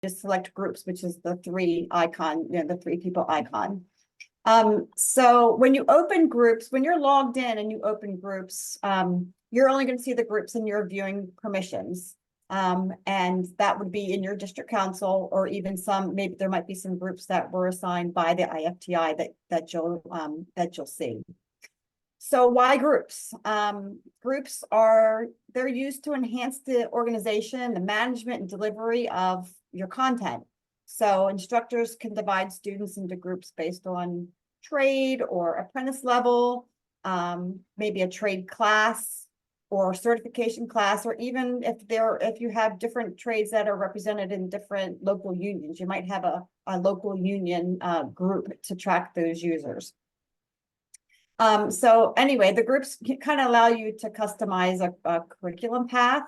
just select groups, which is the three icon, the three people icon. So when you open groups, when you're logged in and you open groups, you're only going to see the groups in your viewing permissions. And that would be in your district council, or even maybe there might be some groups that were assigned by the iFTI that you'll see. So why groups? Groups they're used to enhance the organization, the management and delivery of your content. So instructors can divide students into groups based on trade or apprentice level, maybe a trade class or certification class, or even if you have different trades that are represented in different local unions, you might have a local union group to track those users. So anyway, the groups kind of allow you to customize a curriculum path.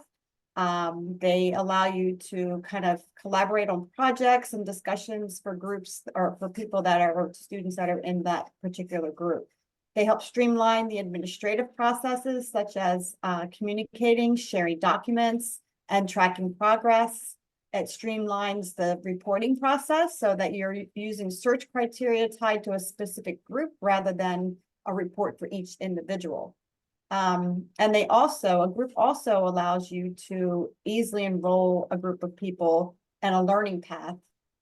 They allow you to kind of collaborate on projects and discussions for groups or for people or students that are in that particular group. They help streamline the administrative processes, such as communicating, sharing documents, and tracking progress. It streamlines the reporting process so that you're using search criteria tied to a specific group rather than a report for each individual. And a group also allows you to easily enroll a group of people in a learning path,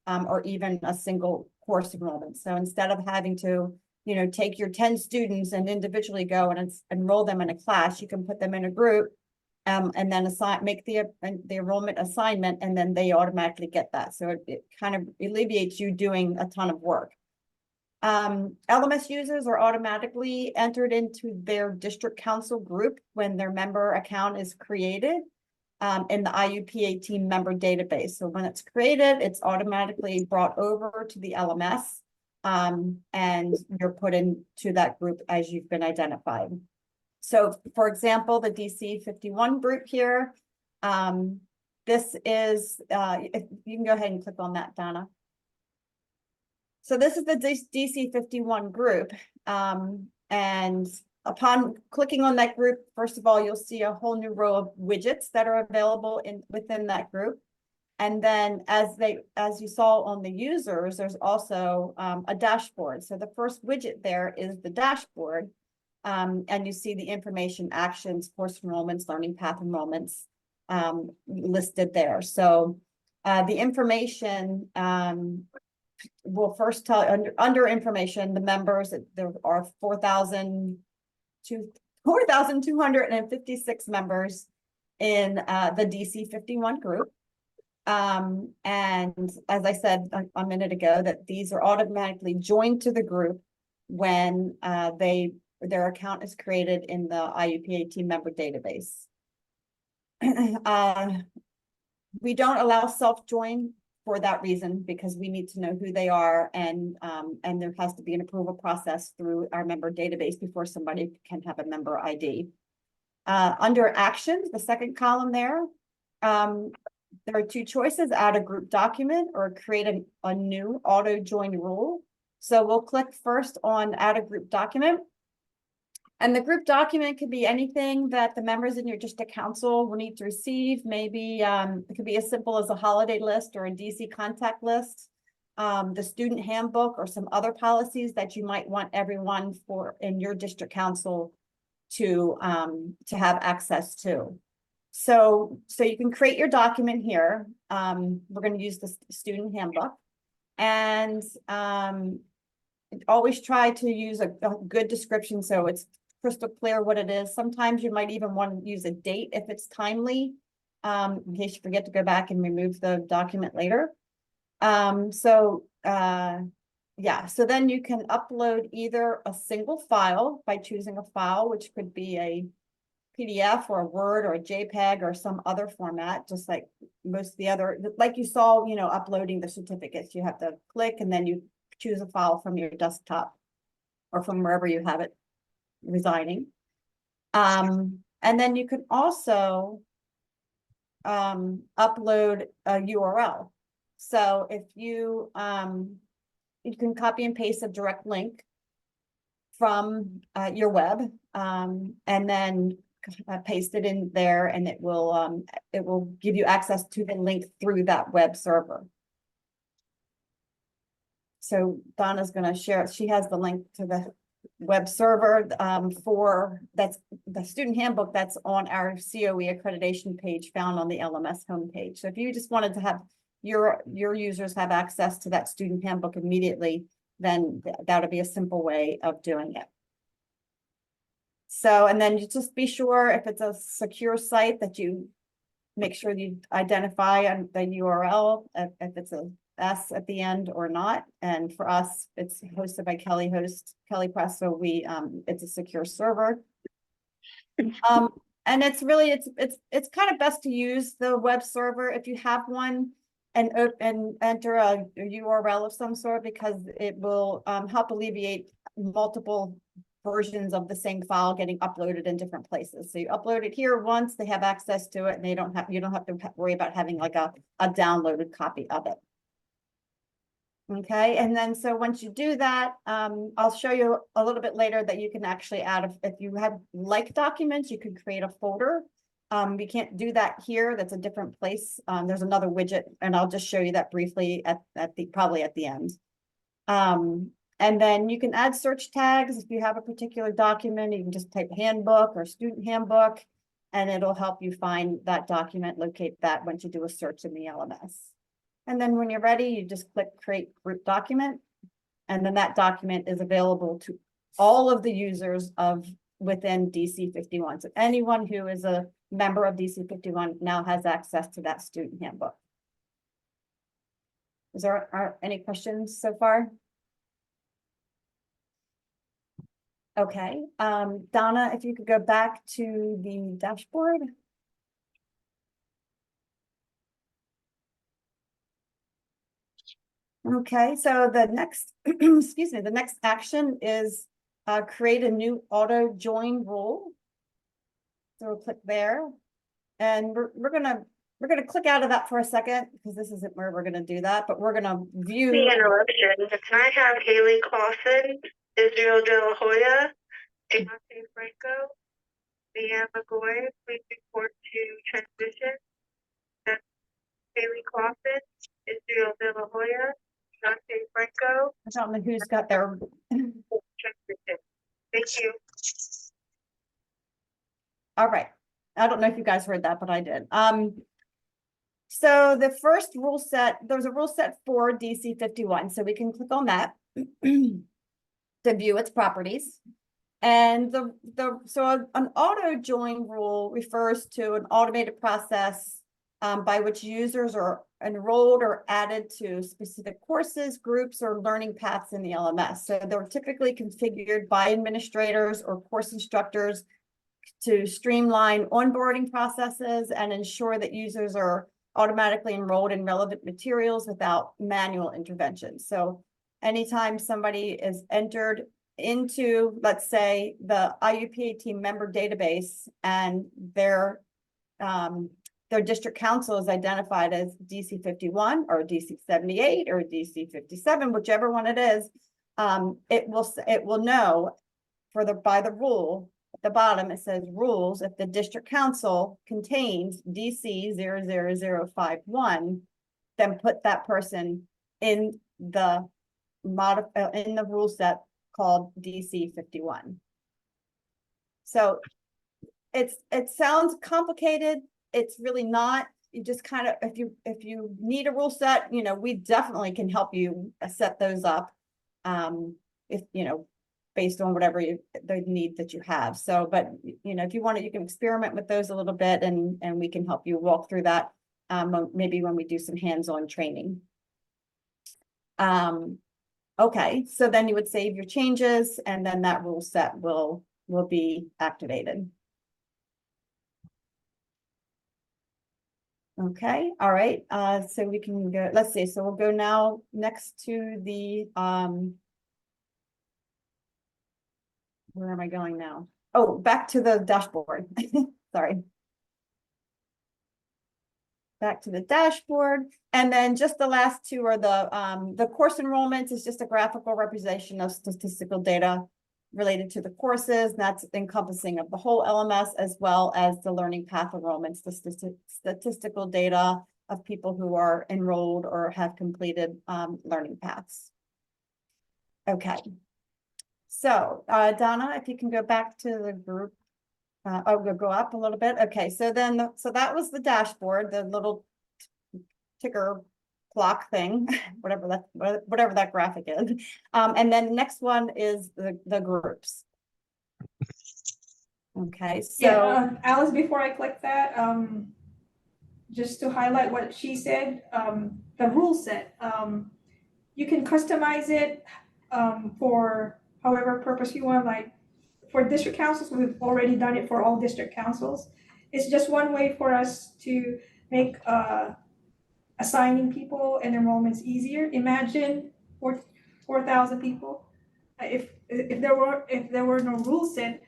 or even a single course enrollment. So instead of having to, take your 10 students and individually go and enroll them in a class, you can put them in a group, and then make the enrollment assignment, and then they automatically get that. So it kind of alleviates you doing a ton of work. LMS users are automatically entered into their district council group when their member account is created in the IUPA team member database. So when it's created, it's automatically brought over to the LMS, and you're put into that group as you've been identified. So for example, the DC 51 group here, this is, if you can go ahead and click on that, Donna. So this is the DC 51 group, and upon clicking on that group, first of all, you'll see a whole new row of widgets that are available within that group. And then as you saw on the users, there's also a dashboard. So the first widget there is the dashboard, and you see the information, actions, course enrollments, learning path enrollments listed there. So the information will first tell under information, the members, there are 4,256 members in the DC 51 group. And as I said a minute ago, that these are automatically joined to the group when their account is created in the IUPA team member database. We don't allow self-join for that reason, because we need to know who they are, and there has to be an approval process through our member database before somebody can have a member ID. Under actions, the second column there are two choices: add a group document or create a new auto join rule. So we'll click first on add a group document. And the group document could be anything that the members in your district council will need to receive. Maybe it could be as simple as a holiday list or a DC contact list, the student handbook, or some other policies that you might want everyone in your district council to have access to. So you can create your document here. We're going to use the student handbook, and always try to use a good description so it's crystal clear what it is. Sometimes you might even want to use a date if it's timely, in case you forget to go back and remove the document later. So then you can upload either a single file by choosing a file, which could be a PDF or a Word or a JPEG or some other format, just like most of the other, like you saw, uploading the certificates. You have to click and then you choose a file from your desktop or from wherever you have it residing. And then you can also upload a URL. So if you can copy and paste a direct link from your web, and then paste it in there, and it will give you access to the link through that web server. So Donna's going to share, she has the link to the web server for that's the student handbook that's on our COE accreditation page found on the LMS homepage. So if you just wanted to have your users have access to that student handbook immediately, then that would be a simple way of doing it. So, and then you just be sure if it's a secure site that you make sure you identify on the URL if it's a S at the end or not. And for us, it's hosted by Kelly Press. So it's a secure server. And it's really, it's kind of best to use the web server if you have one and enter a URL of some sort, because it will help alleviate multiple versions of the same file getting uploaded in different places. So you upload it here once, they have access to it, and you don't have to worry about having like a downloaded copy of it. Okay, and then so once you do that, I'll show you a little bit later that you can actually add, if you have like documents, you could create a folder. We can't do that here. That's a different place. There's another widget, and I'll just show you that briefly probably at the end. And then you can add search tags. If you have a particular document, you can just type handbook or student handbook, and it'll help you find that document, locate that once you do a search in the LMS. And then when you're ready, you just click create group document. And then that document is available to all of the users within DC 51. So anyone who is a member of DC 51 now has access to that student handbook. Are any questions so far? Okay, Donna, if you could go back to the dashboard. Okay, so the next, excuse me, the next action is create a new auto join rule. So we'll click there, and we're gonna click out of that for a second because this isn't where we're gonna do that, but we're gonna view. The interruption. Can I have Haley Coffin, Israel De La Hoya, Ignacio Franco, Leanne McGoy, please report to transition. That's Haley Coffin, Israel De La Hoya, Ignacio Franco. I don't know who's got their. Transition. Thank you. All right. I don't know if you guys heard that, but I did. So the first rule set, there's a rule set for DC 51. So we can click on that to view its properties. And so an auto join rule refers to an automated process by which users are enrolled or added to specific courses, groups, or learning paths in the LMS. So they're typically configured by administrators or course instructors to streamline onboarding processes and ensure that users are automatically enrolled in relevant materials without manual intervention. So anytime somebody is entered into, let's say, the IUPAT member database and their district council is identified as DC 51 or DC 78 or DC 57, whichever one it is, it will know by the rule. At the bottom, it says rules. If the district council contains DC 00051, then put that person in the rule set called DC 51. So it sounds complicated. It's really not. You just kind of, if you need a rule set, we definitely can help you set those up. If based on whatever the need that you have. So, but if you want it, you can experiment with those a little bit, and we can help you walk through that. Maybe when we do some hands-on training. Okay, so then you would save your changes, and then that rule set will be activated. Okay, all right. So we can go. Let's see. So we'll go now next to the where am I going now? Oh, back to the dashboard. Sorry. Back to the dashboard. And then just the last two are the course enrollments is just a graphical representation of statistical data related to the courses. That's encompassing of the whole LMS, as well as the learning path enrollments, the statistical data of people who are enrolled or have completed learning paths. Okay. So, Donna, if you can go back to the group. We'll go up a little bit. Okay, so then, so that was the dashboard, the little ticker clock thing, whatever that graphic is. And then the next one is the groups. Okay, so Yeah, Alice, before I click that, just to highlight what she said, the rule set, you can customize it for however purpose you want. Like for district councils, we've already done it for all district councils. It's just one way for us to make assigning people and enrollments easier. Imagine 4,000 people. If there were no rule set,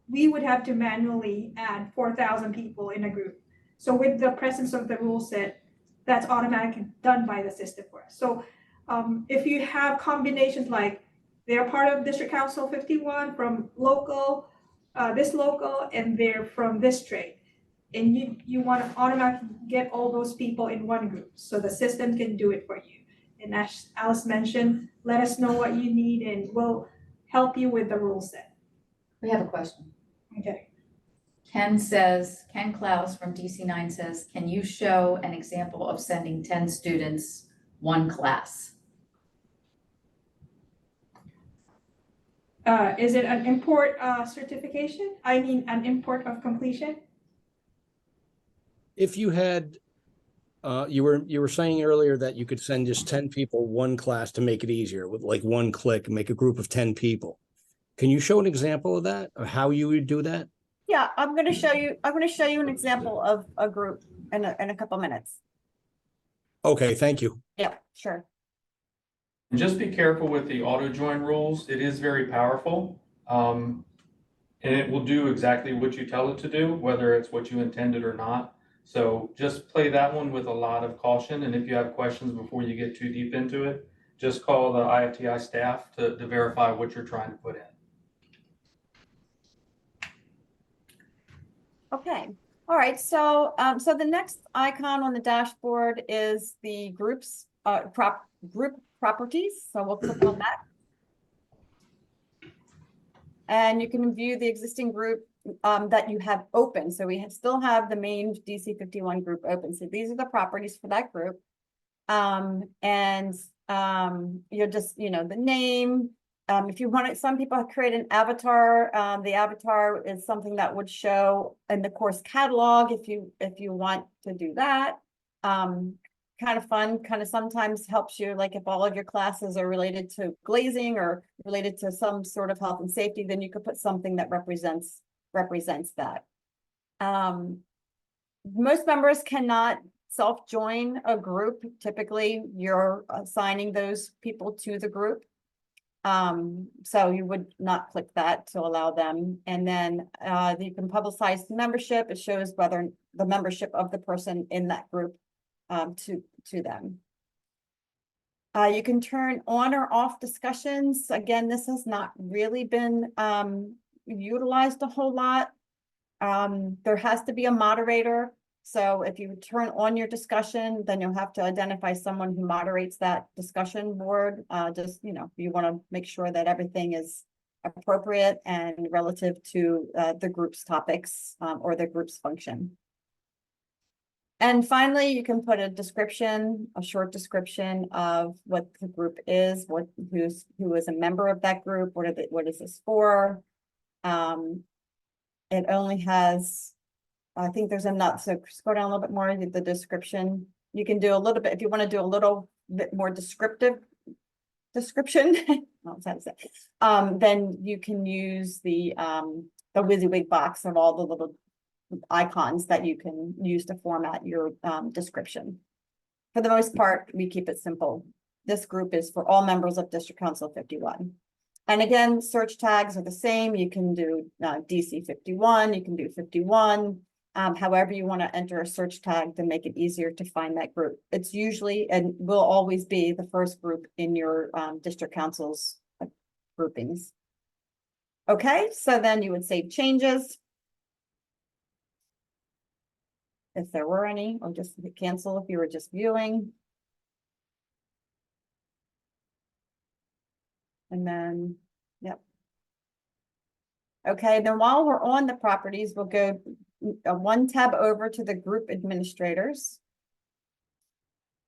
we would have to manually add 4,000 people in a group. So with the presence of the rule set, that's automatically done by the system for us. So if you have combinations like they're part of District Council 51 from local, this local, and they're from this trade, and you want to automatically get all those people in one group, so the system can do it for you. And as Alice mentioned, let us know what you need and we'll help you with the rule set. We have a question. Okay. Ken Klaus from DC9 says, can you show an example of sending 10 students one class? Is it an import certification? I mean, an import of completion? If you had, you were saying earlier that you could send just 10 people one class to make it easier with like one click and make a group of 10 people. Can you show an example of that, or how you would do that? yeah, I'm going to show you an example of a group in a couple minutes. Okay, thank you. Yeah, sure. And just be careful with the auto join rules. It is very powerful. And it will do exactly what you tell it to do, whether it's what you intended or not. So just play that one with a lot of caution. And if you have questions before you get too deep into it, just call the iFTI staff to verify what you're trying to put in. Okay. All right. So, so the next icon on the dashboard is the groups, group properties. So we'll click on that. And you can view the existing group that you have open. So we still have the main DC 51 group open. So these are the properties for that group. You're just, the name. If you want it, some people create an avatar. The avatar is something that would show in the course catalog if you want to do that. Kind of fun, kind of sometimes helps you, like if all of your classes are related to glazing or related to some sort of health and safety, then you could put something that represents that. Most members cannot self-join a group. Typically, you're assigning those people to the group. So you would not click that to allow them. And then you can publicize the membership. It shows whether the membership of the person in that group to them. You can turn on or off discussions. Again, this has not really been utilized a whole lot. There has to be a moderator. So if you turn on your discussion, then you'll have to identify someone who moderates that discussion board. You want to make sure that everything is appropriate and relative to the group's topics or the group's function. And finally, you can put a short description of what the group is, who is a member of that group, what is this for? It only has, I think there's enough, so scroll down a little bit more, the description. You can do a little bit, if you want to do a little bit more description, then you can use the WYSIWYG box of all the little icons that you can use to format your description. For the most part, we keep it simple. This group is for all members of District Council 51. And again, search tags are the same. You can do DC 51, you can do 51, however you want to enter a search tag to make it easier to find that group. It's usually and will always be the first group in your District Council's groupings. Okay, so then you would save changes, if there were any, or just hit cancel if you were just viewing. And then, yep. Okay, then while we're on the properties, we'll go one tab over to the group administrators.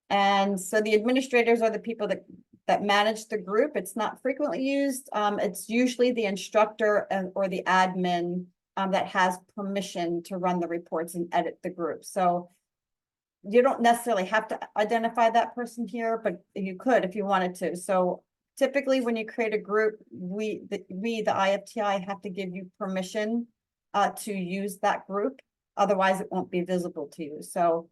And so the administrators are the people that manage the group. It's not frequently used. It's usually the instructor or the admin that has permission to run the reports and edit the group. So you don't necessarily have to identify that person here, but you could if you wanted to. So typically when you create a group, we, the iFTI, have to give you permission to use that group. Otherwise, it won't be visible to you. So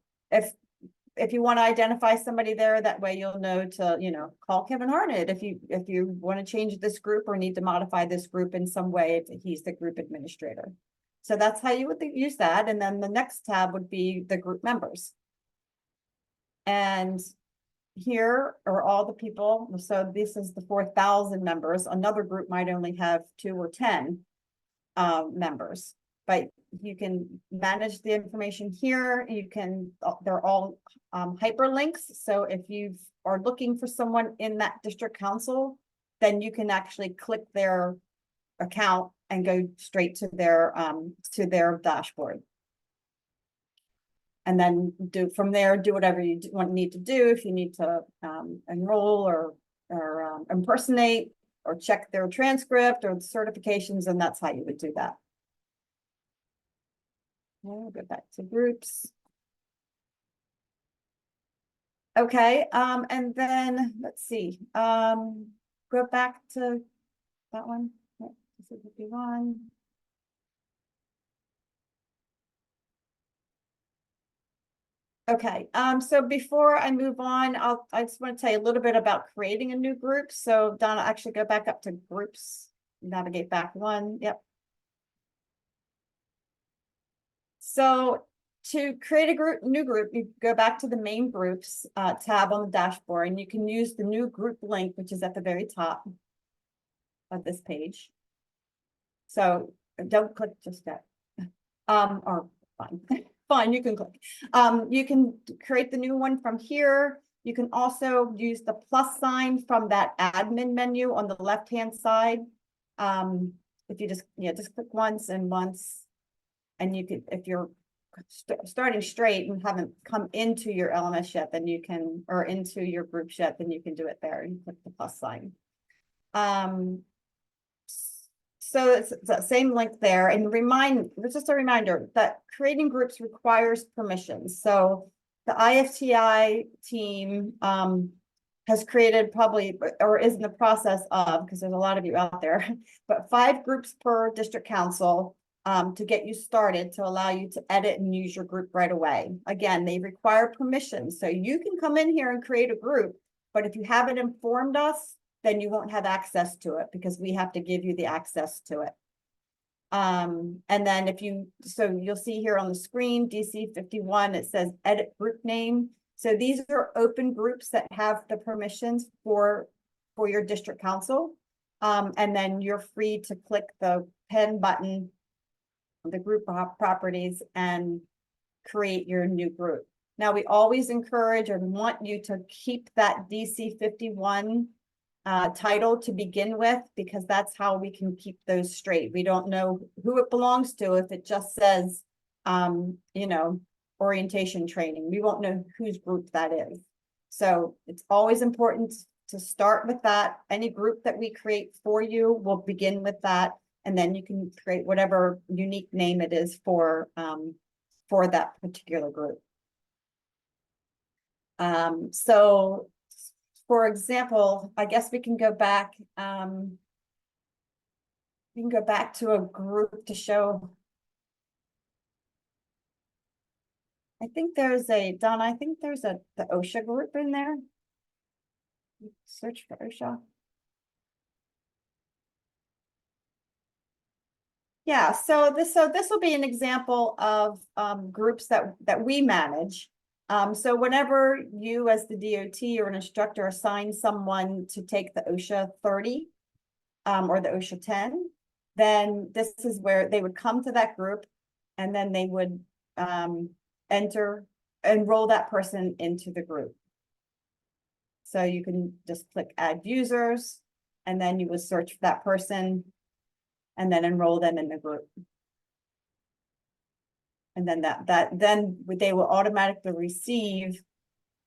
if you want to identify somebody there, that way you'll know to, call Kevin Harnett if you want to change this group or need to modify this group in some way if he's the group administrator. So that's how you would use that. And then the next tab would be the group members. And here are all the people. So this is the 4,000 members. Another group might only have 2 or 10 members, but you can manage the information here. You can, they're all hyperlinks. So if you are looking for someone in that district council, then you can actually click their account and go straight to their dashboard. And then from there, do whatever you need to do. If you need to enroll or impersonate or check their transcript or certifications, and that's how you would do that. We'll go back to groups. Okay, and then let's see. Go back to that one. Yep, this is 51. Okay, so before I move on, I just want to tell you a little bit about creating a new group. So Donna, actually go back up to groups, navigate back one. Yep. So to create a new group, you go back to the main groups tab on the dashboard, and you can use the new group link, which is at the very top of this page. So don't click just yet. Or fine. Fine, you can click. You can create the new one from here. You can also use the plus sign from that admin menu on the left-hand side. If you just click once and once, and you could, if you're starting straight and haven't come into your LMS yet, then you can, or into your group yet, then you can do it there and click the plus sign. So it's the same link there, and just a reminder that creating groups requires permissions. So the iFTI team has created probably, or is in the process of, because there's a lot of you out there, but 5 groups per district council to get you started, to allow you to edit and use your group right away. Again, they require permission. So you can come in here and create a group, but if you haven't informed us, then you won't have access to it because we have to give you the access to it. And then you'll see here on the screen, DC 51, it says edit group name. So these are open groups that have the permissions for your district council. And then you're free to click the pen button, the group properties, and create your new group. Now, we always encourage and want you to keep that DC 51 title to begin with, because that's how we can keep those straight. We don't know who it belongs to if it just says, orientation training. We won't know whose group that is. So it's always important to start with that. Any group that we create for you will begin with that, and then you can create whatever unique name it is for that particular group. So for example, I guess we can go back. We can go back to a group to show. I think there's Donna, I think there's the OSHA group in there. Search for OSHA. Yeah, so this will be an example of groups that we manage. So whenever you as the DOT or an instructor assign someone to take the OSHA 30 or the OSHA 10, then this is where they would come to that group, and then they would enroll that person into the group. So you can just click add users, and then you would search for that person and then enroll them in the group. And then then they will automatically receive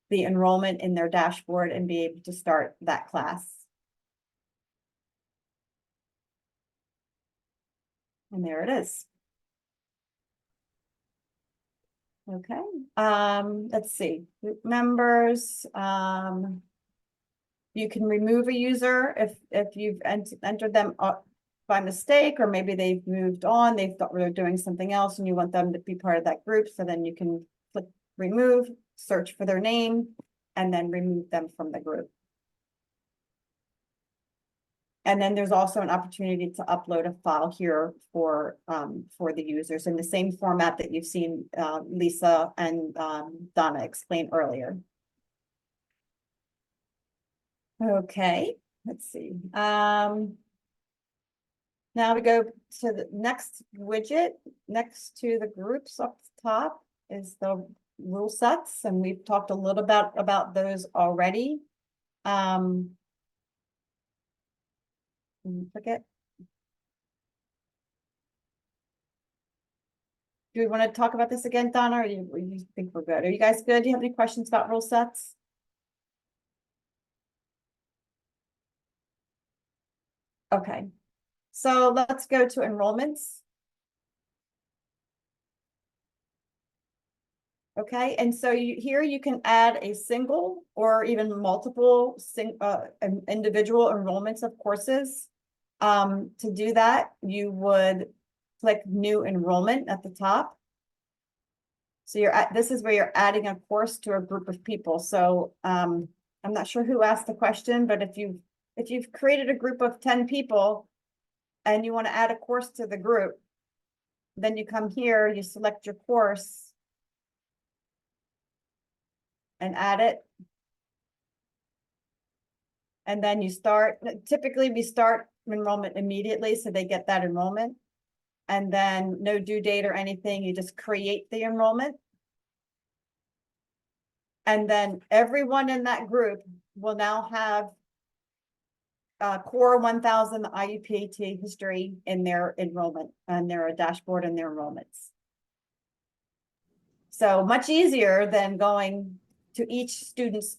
the enrollment in their dashboard and be able to start that class. And there it is. Okay, let's see, group members, you can remove a user if you've entered them by mistake, or maybe they've moved on, they thought they were doing something else and you want them to be part of that group. So then you can click remove, search for their name, and then remove them from the group. And then there's also an opportunity to upload a file here for the users in the same format that you've seen Lisa and Donna explain earlier. Okay, let's see. Now we go to the next widget next to the groups up the top is the rule sets, and we've talked a little about those already. Click it. Do we want to talk about this again, Donna, or you think we're good? Are you guys good? Do you have any questions about rule sets? Okay, so let's go to enrollments. Okay, and so here you can add a single or even multiple individual enrollments of courses. To do that, you would click new enrollment at the top. So this is where you're adding a course to a group of people. So I'm not sure who asked the question, but if you've created a group of 10 people and you want to add a course to the group, then you come here, you select your course and add it. And then you start, typically we start enrollment immediately, so they get that enrollment. And then no due date or anything, you just create the enrollment. And then everyone in that group will now have core 1000 IUPAT history in their enrollment and their dashboard and their enrollments. So much easier than going to each student's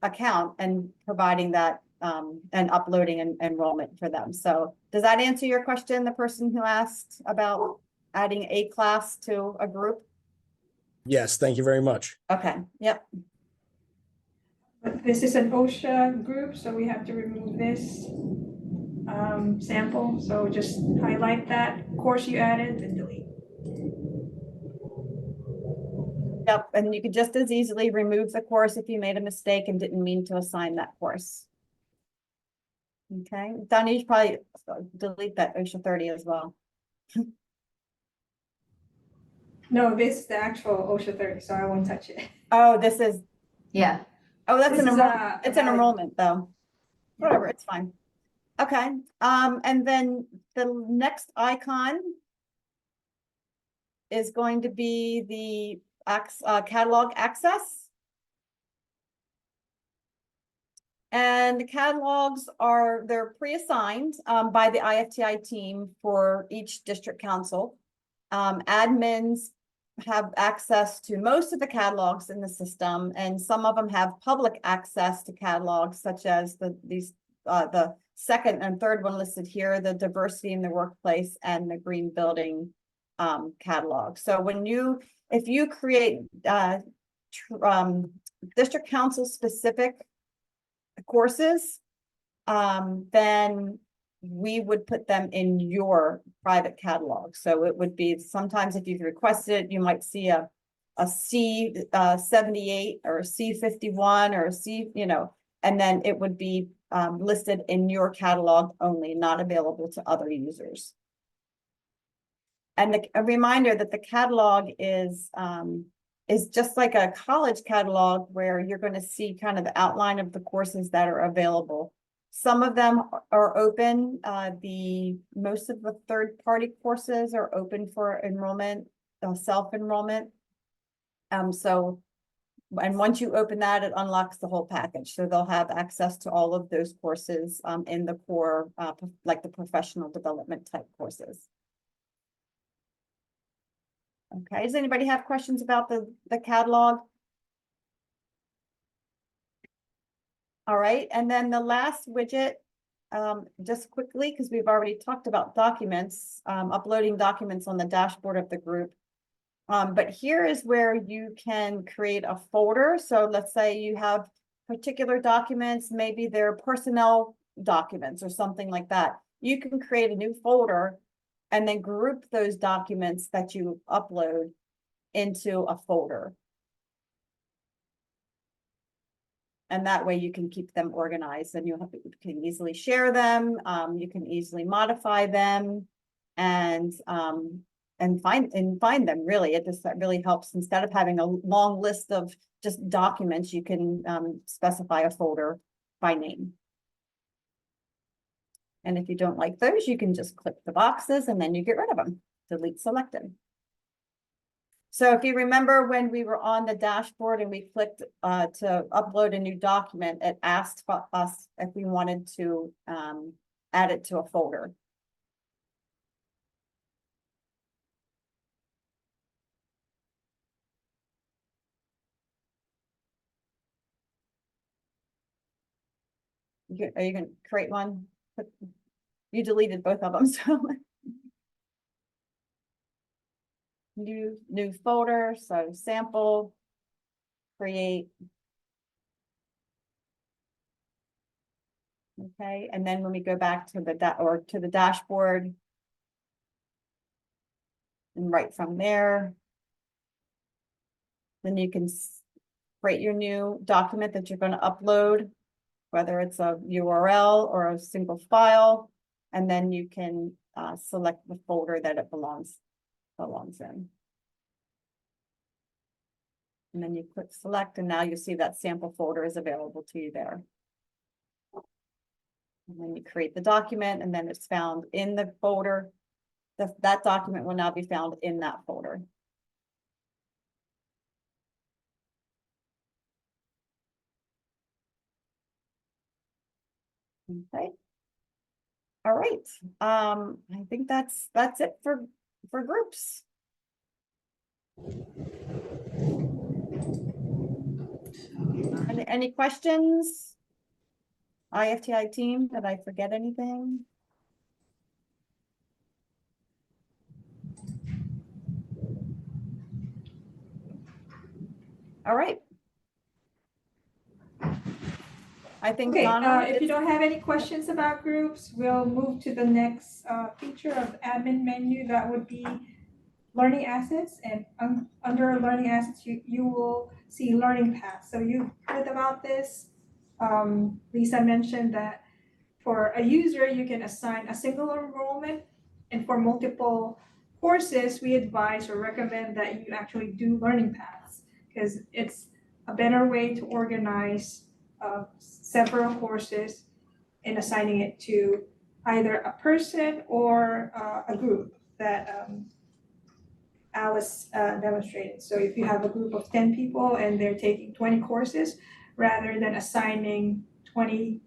account and providing that and uploading an enrollment for them. So does that answer your question, the person who asked about adding a class to a group? Yes, thank you very much. Okay, yep. But this is an OSHA group, so we have to remove this sample. So just highlight that course you added and delete. Yep, and you could just as easily remove the course if you made a mistake and didn't mean to assign that course. Okay, Donna, you should probably delete that OSHA 30 as well. No, this is the actual OSHA 30, so I won't touch it. Oh, this is, Yeah, oh, that's This an is enrollment. It's an valid- enrollment though. Yeah. Whatever, it's fine. Okay, and then the next icon is going to be the catalog access. And the catalogs they're pre-assigned by the iFTI team for each district council. Admins have access to most of the catalogs in the system, and some of them have public access to catalogs, such as the second and third one listed here, the diversity in the workplace and the green building catalog. So if you create district council specific courses, then we would put them in your private catalog. So it would be sometimes if you've requested it, you might see a C 78 or a C 51 or a C, and then it would be listed in your catalog only, not available to other users. And a reminder that the catalog is just like a college catalog where you're going to see kind of the outline of the courses that are available. Some of them are open. Most of the third-party courses are open for enrollment, self-enrollment. So And once you open that, it unlocks the whole package. So they'll have access to all of those courses in the core, like the professional development type courses. Okay, does anybody have questions about the catalog? All right, and then the last widget, just quickly, because we've already talked about documents, uploading documents on the dashboard of the group. But here is where you can create a folder. So let's say you have particular documents, maybe they're personnel documents or something like that. You can create a new folder and then group those documents that you upload into a folder. And that way you can keep them organized and you can easily share them. You can easily modify them and find them really. That really helps. Instead of having a long list of just documents, you can specify a folder by name. And if you don't like those, you can just click the boxes and then you get rid of them. Delete selected. So if you remember when we were on the dashboard and we clicked to upload a new document, it asked us if we wanted to add it to a folder. Are you going to create one? You deleted both of them, so. New folder, so sample, create. Okay, and then when we go back to the dashboard, and right from there, then you can create your new document that you're going to upload, whether it's a URL or a single file, and then you can select the folder that it belongs in. And then you click select, and now you see that sample folder is available to you there. And then you create the document, and then it's found in the folder. That document will now be found in that folder. Okay. All right. I think that's it for groups. Any questions? iFTI team, did I forget anything? All right. I think Okay, Donna, if you don't have any questions about groups, we'll move to the next feature of admin menu. That would be learning assets, and under learning assets, you will see learning paths. So you've heard about this. Lisa mentioned that for a user, you can assign a single enrollment, and for multiple courses, we advise or recommend that you actually do learning paths because it's a better way to organize several courses and assigning it to either a person or a group that Alice demonstrated. So if you have a group of 10 people and they're taking 20 courses, rather than assigning 20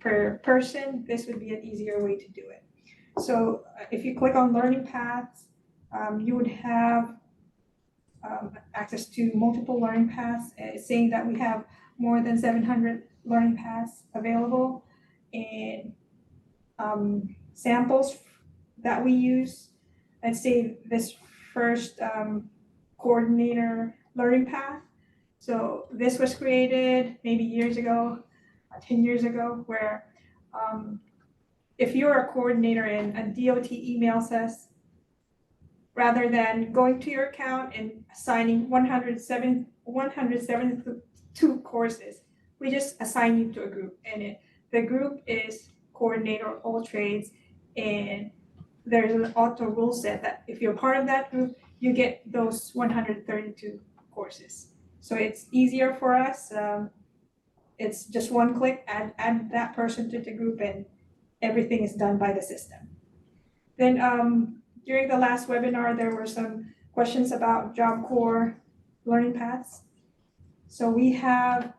per person, this would be an easier way to do it. So if you click on learning paths, you would have access to multiple learning paths, saying that we have more than 700 learning paths available, and samples that we use. Let's say this first coordinator learning path. So this was created maybe years ago, 10 years ago, where if you're a coordinator and a DOT emails us, rather than going to your account and assigning 172 courses, we just assign you to a group, and the group is coordinator all trades, and there's an auto rule set that if you're part of that group, you get those 132 courses. So it's easier for us. It's just one click, add that person to the group, and everything is done by the system. Then during the last webinar, there were some questions about Job Corps learning paths. So we have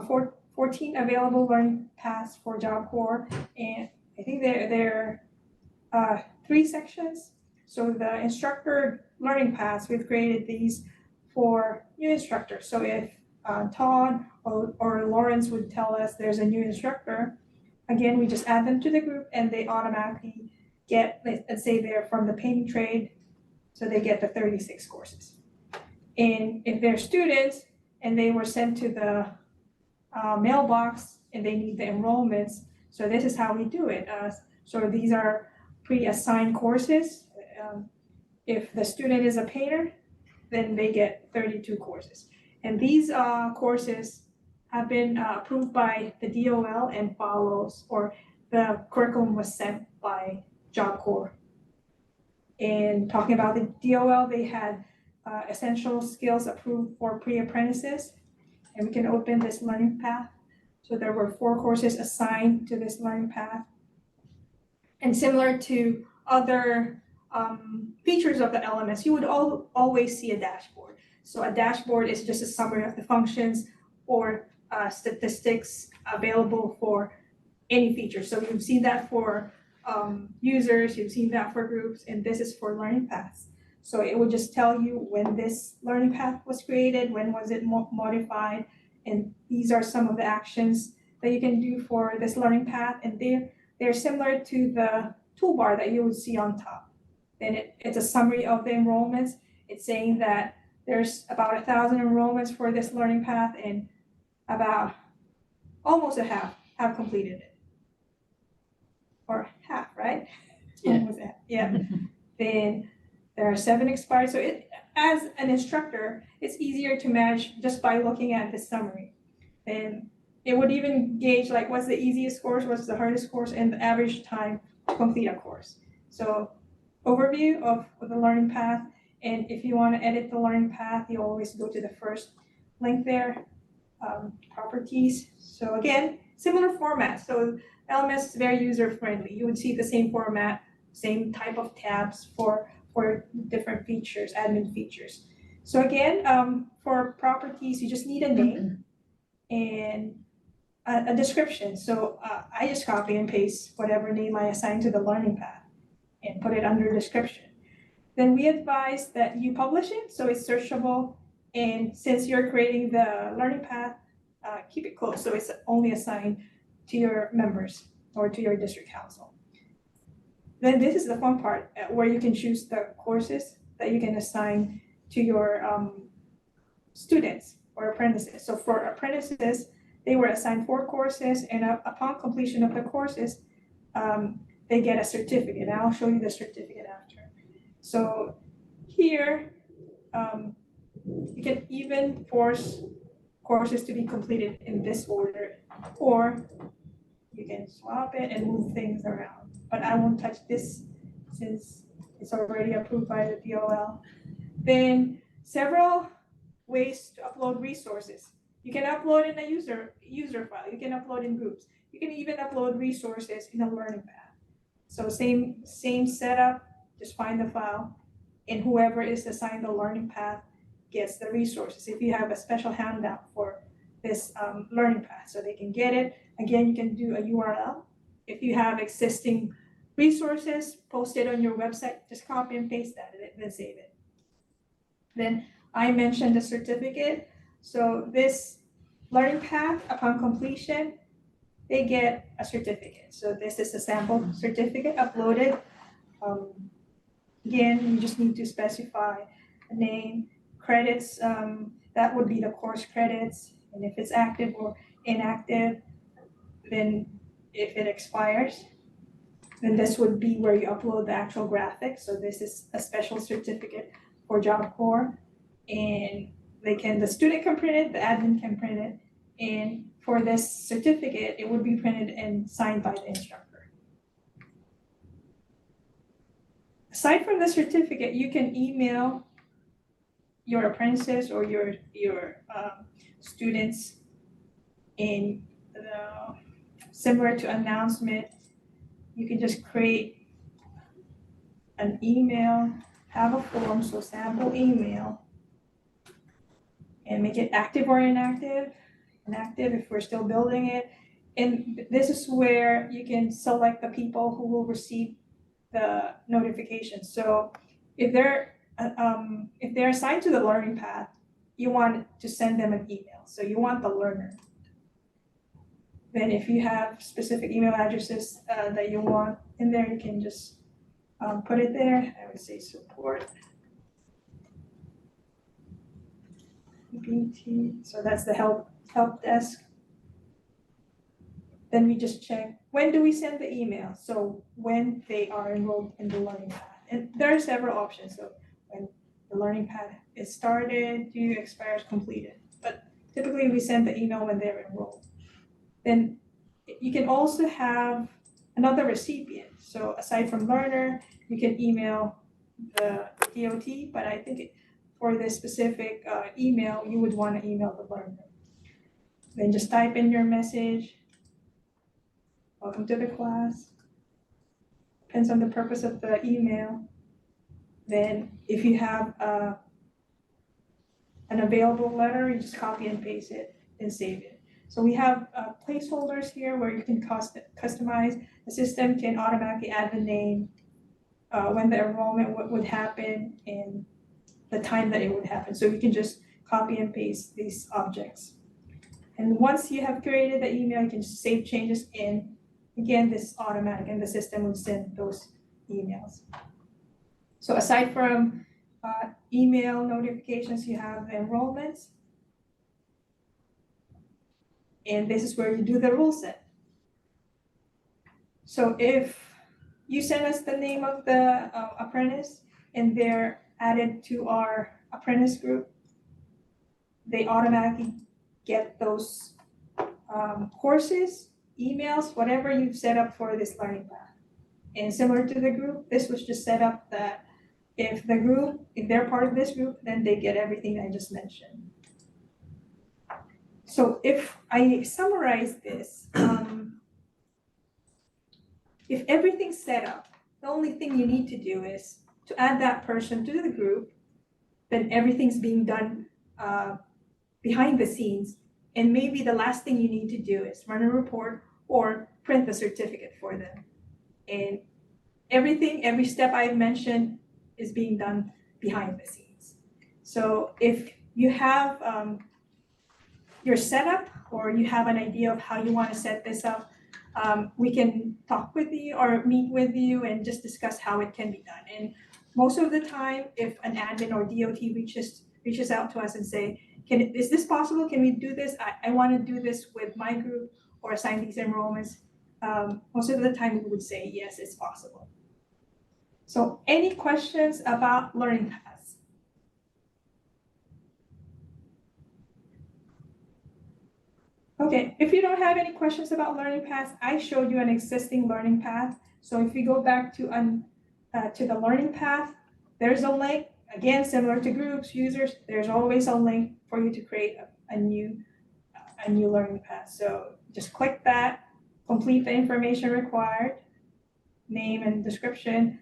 14 available learning paths for Job Corps, and I think there are 3 sections. So the instructor learning paths, we've created these for new instructors. So if Todd or Lawrence would tell us there's a new instructor, again, we just add them to the group and they automatically get, let's say they're from the painting trade, so they get the 36 courses. And if they're students and they were sent to the mailbox and they need the enrollments, so this is how we do it. So these are pre-assigned courses. If the student is a painter, then they get 32 courses. And these courses have been approved by the DOL and follows, or the curriculum was sent by Job Corps. And talking about the DOL, they had essential skills approved for pre-apprentices, and we can open this learning path. So there were 4 courses assigned to this learning path. And similar to other features of the LMS, you would always see a dashboard. So a dashboard is just a summary of the functions or statistics available for any feature. So you've seen that for users, you've seen that for groups, and this is for learning paths. So it will just tell you when this learning path was created, when was it modified, and these are some of the actions that you can do for this learning path, and they're similar to the toolbar that you would see on top. Then it's a summary of the enrollments. It's saying that there's about 1,000 enrollments for this learning path, and about almost a half have completed it. Or half, right? Yeah. Almost half, yeah. Then there are 7 expired. So as an instructor, it's easier to manage just by looking at the summary. And it would even gauge like what's the easiest course, what's the hardest course, and the average time to complete a course. So overview of the learning path. And if you want to edit the learning path, you always go to the first link there, properties. So again, similar format. So LMS is very user-friendly. You would see the same format, same type of tabs for different features, admin features. So again, for properties, you just need a name and a description. So I just copy and paste whatever name I assign to the learning path and put it under description. Then we advise that you publish it so it's searchable. And since you're creating the learning path, keep it closed so it's only assigned to your members or to your district council. Then this is the fun part where you can choose the courses that you can assign to your students or apprentices. So for apprentices, they were assigned 4 courses, and upon completion of the courses, they get a certificate. I'll show you the certificate after. So here, you can even force courses to be completed in this order, or you can swap it and move things around. But I won't touch this since it's already approved by the DOL. Then several ways to upload resources. You can upload in a user file. You can upload in groups. You can even upload resources in a learning path. So same setup, just find the file, and whoever is assigned the learning path gets the resources. If you have a special handout for this learning path, so they can get it. Again, you can do a URL. If you have existing resources posted on your website, just copy and paste that and then save it. Then I mentioned the certificate. So this learning path, upon completion, they get a certificate. So this is a sample certificate uploaded. Again, you just need to specify a name, credits, that would be the course credits, and if it's active or inactive, then if it expires, then this would be where you upload the actual graphics. So this is a special certificate for Job Corps, and the student can print it, the admin can print it, and for this certificate, it would be printed and signed by the instructor. Aside from the certificate, you can email your apprentices or your students in similar to announcement. You can just create an email, have a form, so sample email. and make it active or inactive. Inactive if we're still building it. And this is where you can select the people who will receive the notification. So if they're assigned to the learning path, you want to send them an email. So you want the learner. Then if you have specific email addresses that you want in there, you can just put it there. I would say support. BT, so that's the help desk. Then we just check, when do we send the email? So when they are enrolled in the learning path. And there are several options. So when the learning path is started, due, expires, completed. But typically we send the email when they're enrolled. Then you can also have another recipient. So aside from learner, you can email the DOT, but I think for this specific email, you would want to email the learner. Then just type in your message. Welcome to the class. Depends on the purpose of the email. Then if you have an available letter, you just copy and paste it and save it. So we have placeholders here where you can customize. The system can automatically add the name, when the enrollment would happen, and the time that it would happen. So you can just copy and paste these objects. And once you have created the email, you can just save changes in. Again, this is automatic, and the system will send those emails. So aside from email notifications, you have the enrollments. And this is where you do the rule set. So if you send us the name of the apprentice and they're added to our apprentice group, they automatically get those courses, emails, whatever you've set up for this learning path. And similar to the group, this was just set up that if they're part of this group, then they get everything I just mentioned. So if I summarize this, if everything's set up, the only thing you need to do is to add that person to the group, then everything's being done behind the scenes. And maybe the last thing you need to do is run a report or print the certificate for them. And every step I've mentioned is being done behind the scenes. So if you have your setup or you have an idea of how you want to set this up, we can talk with you or meet with you and just discuss how it can be done. And most of the time, if an admin or DOT reaches out to us and say, is this possible? Can we do this? I want to do this with my group or assign these enrollments. Most of the time we would say, yes, it's possible. So any questions about learning paths? Okay, if you don't have any questions about learning paths, I showed you an existing learning path. So if we go back to the learning path, there's a link. Again, similar to groups, users, there's always a link for you to create a new learning path. So just click that, complete the information required, name and description,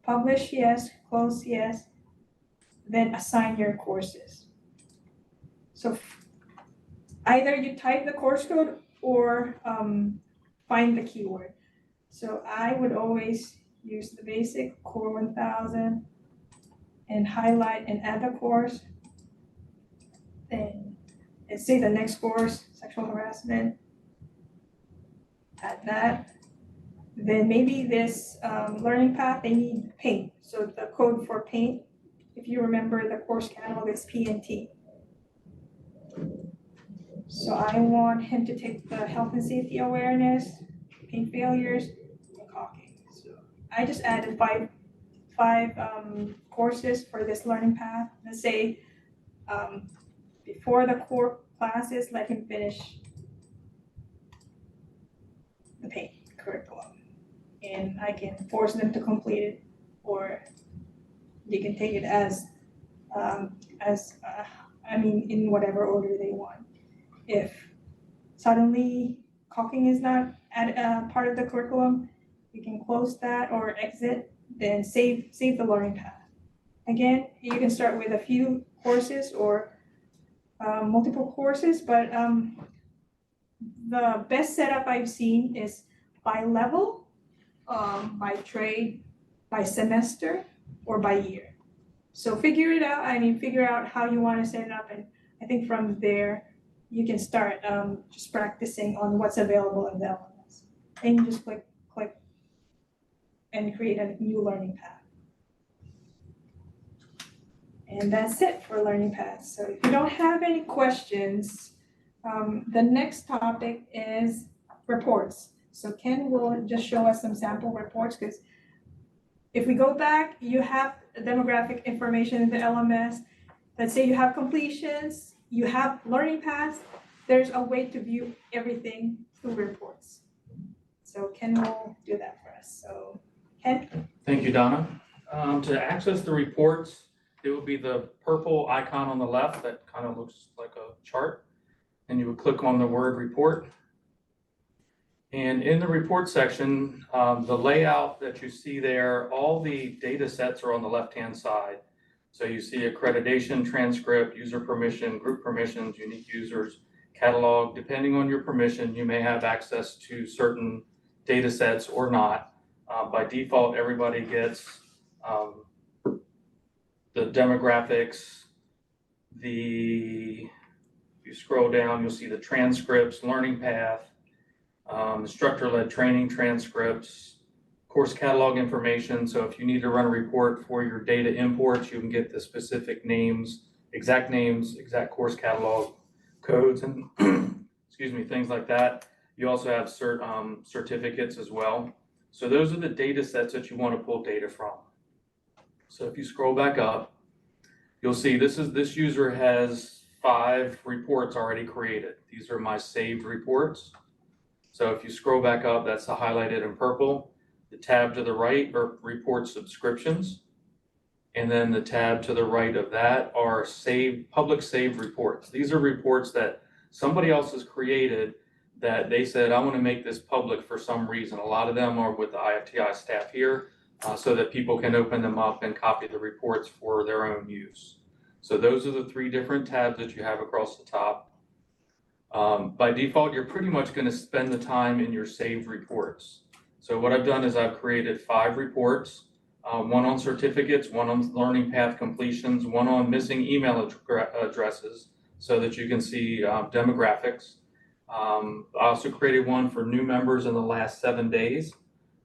publish yes, close yes, then assign your courses. So either you type the course code or find the keyword. So I would always use the basic core 1000 and highlight and add the course. Then let's say the next course, sexual harassment, add that. Then maybe this learning path, they need paint. So the code for paint, if you remember the course catalog, is PNT. So I want him to take the health and safety awareness, paint failures, and caulking. So I just added five courses for this learning path. Let's say before the core classes, let him finish the paint curriculum. And I can force them to complete it, or they can take it in whatever order they want. If suddenly caulking is not part of the curriculum, you can close that or exit, then save the learning path. Again, you can start with a few courses or multiple courses, but the best setup I've seen is by level, by trade, by semester, or by year. So figure it out. I mean, figure out how you want to set it up, and I think from there you can start just practicing on what's available in the LMS. And you just click, and create a new learning path. And that's it for learning paths. So if you don't have any questions, the next topic is reports. So Ken will just show us some sample reports, because if we go back, you have demographic information in the LMS. Let's say you have completions, you have learning paths, there's a way to view everything through reports. So Ken will do that for us. So Ken? Thank you, Donna. To access the reports, it will be the purple icon on the left that kind of looks like a chart. And you would click on the word report. And in the report section, the layout that you see there, all the data sets are on the left-hand side. So you see accreditation, transcript, user permission, group permissions, unique users, catalog. Depending on your permission, you may have access to certain data sets or not. By default, everybody gets the demographics, if you scroll down, you'll see the transcripts, learning path, instructor-led training transcripts, course catalog information. So if you need to run a report for your data imports, you can get the specific names, exact course catalog codes, and excuse me, things like that. You also have certificates as well. So those are the data sets that you want to pull data from. So if you scroll back up, you'll see this user has 5 reports already created. These are my saved reports. So if you scroll back up, that's highlighted in purple. The tab to the right are report subscriptions. And then the tab to the right of that are public saved reports. These are reports that somebody else has created that they said, I want to make this public for some reason. A lot of them are with the iFTI staff here, so that people can open them up and copy the reports for their own use. So those are the 3 different tabs that you have across the top. By default, you're pretty much going to spend the time in your saved reports. So what I've done is I've created 5 reports, one on certificates, one on learning path completions, one on missing email addresses so that you can see demographics. I also created one for new members in the last 7 days.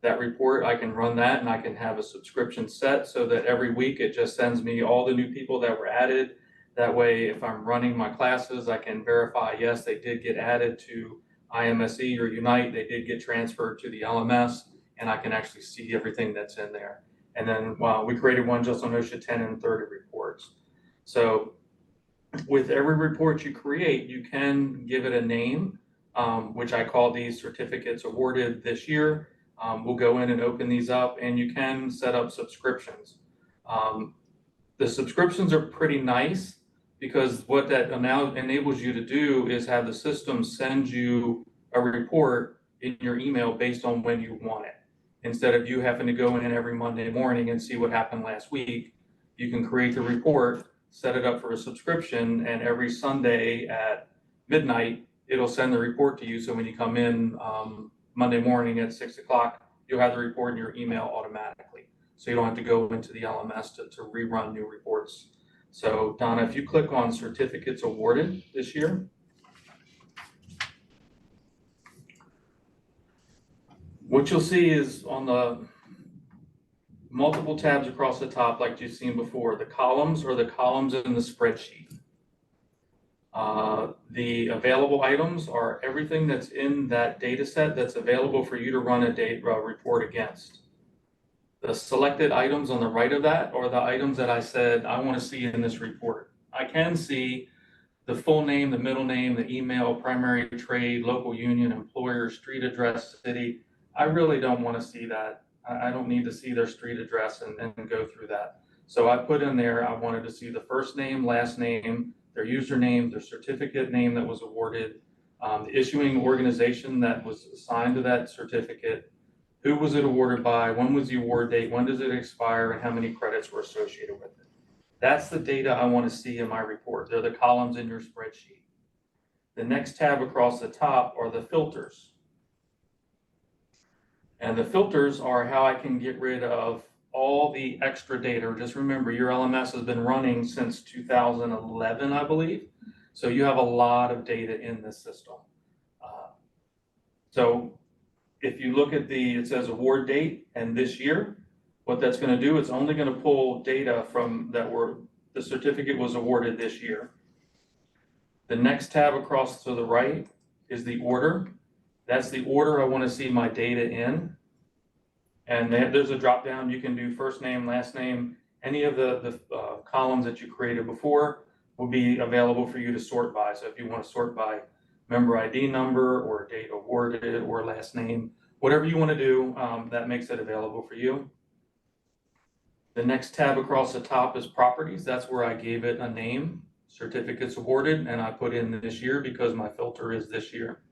That report, I can run that and I can have a subscription set so that every week it just sends me all the new people that were added. That way, if I'm running my classes, I can verify, yes, they did get added to IMSE or Unite, they did get transferred to the LMS, and I can actually see everything that's in there. And then we created one just on OSHA 10 and 30 reports. So with every report you create, you can give it a name, which I call these certificates awarded this year. We'll go in and open these up, and you can set up subscriptions. The subscriptions are pretty nice because what that now enables you to do is have the system send you a report in your email based on when you want it. Instead of you having to go in every Monday morning and see what happened last week, you can create the report, set it up for a subscription, and every Sunday at midnight, it'll send the report to you. So when you come in Monday morning at 6 o'clock, you'll have the report in your email automatically. So you don't have to go into the LMS to rerun new reports. So Donna, if you click on certificates awarded this year, what you'll see is on the multiple tabs across the top, like you've seen before, the columns are the columns in the spreadsheet. The available items are everything that's in that data set that's available for you to run a report against. The selected items on the right of that are the items that I said I want to see in this report. I can see the full name, the middle name, the email, primary trade, local union, employer, street address, city. I really don't want to see that. I don't need to see their street address and go through that. So I put in there, I wanted to see the first name, last name, their username, their certificate name that was awarded, the issuing organization that was assigned to that certificate, who was it awarded by, when was the award date, when does it expire, and how many credits were associated with it. That's the data I want to see in my report. They're the columns in your spreadsheet. The next tab across the top are the filters. And the filters are how I can get rid of all the extra data. Just remember, your LMS has been running since 2011, I believe. So you have a lot of data in this system. So if you look at it says award date and this year, what that's going to do, it's only going to pull data from the certificate was awarded this year. The next tab across to the right is the order. That's the order I want to see my data in. And there's a drop down. You can do first name, last name, any of the columns that you created before will be available for you to sort by. So if you want to sort by member ID number or date awarded or last name, whatever you want to do, that makes it available for you. The next tab across the top is properties. That's where I gave it a name, certificates awarded, and I put in this year because my filter is this year.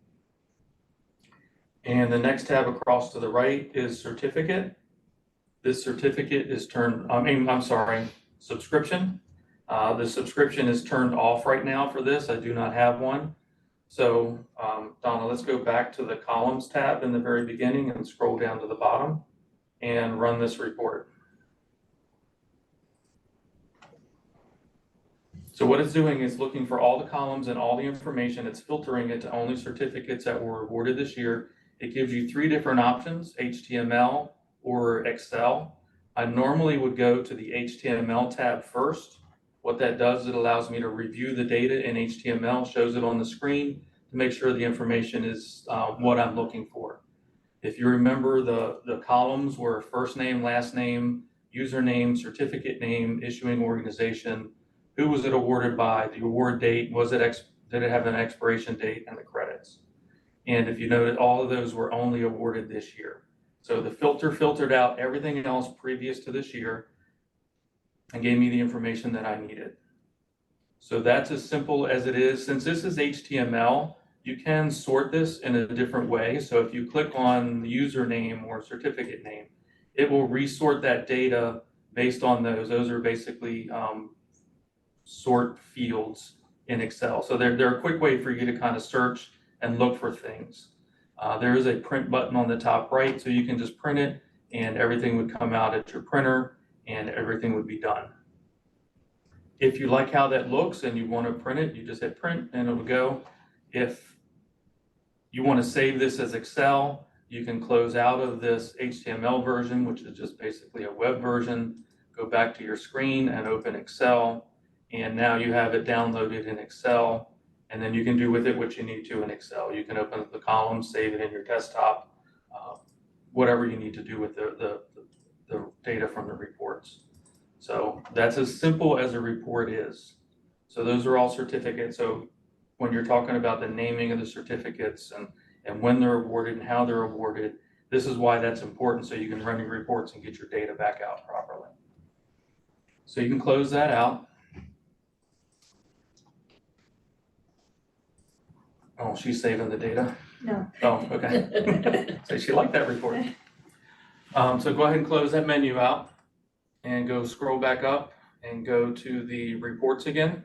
And the next tab across to the right is certificate. This certificate is subscription. The subscription is turned off right now for this. I do not have one. So Donna, let's go back to the columns tab in the very beginning and scroll down to the bottom and run this report. So what it's doing is looking for all the columns and all the information. It's filtering it to only certificates that were awarded this year. It gives you 3 different options, HTML or Excel. I normally would go to the HTML tab first. What that does, it allows me to review the data in HTML, shows it on the screen to make sure the information is what I'm looking for. If you remember, the columns were first name, last name, username, certificate name, issuing organization, who was it awarded by, the award date, did it have an expiration date, and the credits. And if you noted, all of those were only awarded this year. So the filter filtered out everything else previous to this year and gave me the information that I needed. So that's as simple as it is. Since this is HTML, you can sort this in a different way. So if you click on the username or certificate name, it will resort that data based on those. Those are basically sort fields in Excel. So they're a quick way for you to kind of search and look for things. There is a print button on the top right, so you can just print it and everything would come out at your printer and everything would be done. If you like how that looks and you want to print it, you just hit print and it'll go. If you want to save this as Excel, you can close out of this HTML version, which is just basically a web version, go back to your screen and open Excel. And now you have it downloaded in Excel, and then you can do with it what you need to in Excel. You can open up the columns, save it in your desktop, whatever you need to do with the data from the reports. So that's as simple as a report is. So those are all certificates. So when you're talking about the naming of the certificates and when they're awarded and how they're awarded, this is why that's important, so you can run your reports and get your data back out properly. So you can close that out. Oh, she's saving the data? No. Oh, okay. So she liked that report. So go ahead and close that menu out and go scroll back up and go to the reports again.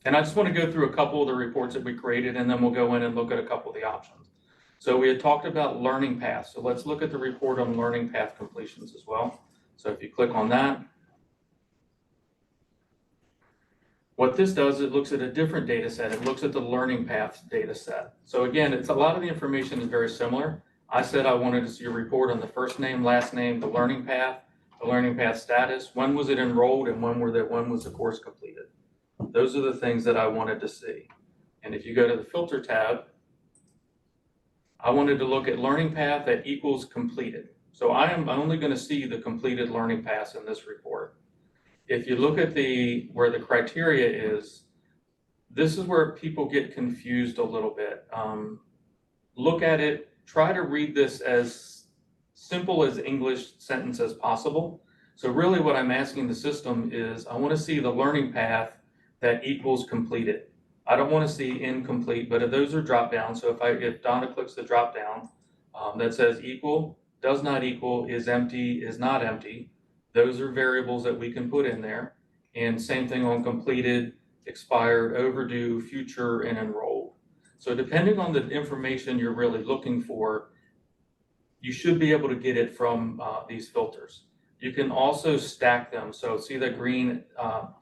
And I just want to go through a couple of the reports that we created, and then we'll go in and look at a couple of the options. So we had talked about learning paths. So let's look at the report on learning path completions as well. So if you click on that, what this does, it looks at a different data set. It looks at the learning paths data set. So again, it's a lot of the information is very similar. I said I wanted to see a report on the first name, last name, the learning path status, when was it enrolled, and when was the course completed. Those are the things that I wanted to see. And if you go to the filter tab, I wanted to look at learning path that equals completed. So I am only going to see the completed learning paths in this report. If you look at where the criteria is, this is where people get confused a little bit. Look at it, try to read this as simple as English sentence as possible. So really what I'm asking the system is, I want to see the learning path that equals completed. I don't want to see incomplete, but if those are drop down, so if Donna clicks the drop down that says equal, does not equal, is empty, is not empty, those are variables that we can put in there. And same thing on completed, expired, overdue, future, and enrolled. So depending on the information you're really looking for, you should be able to get it from these filters. You can also stack them. So see the green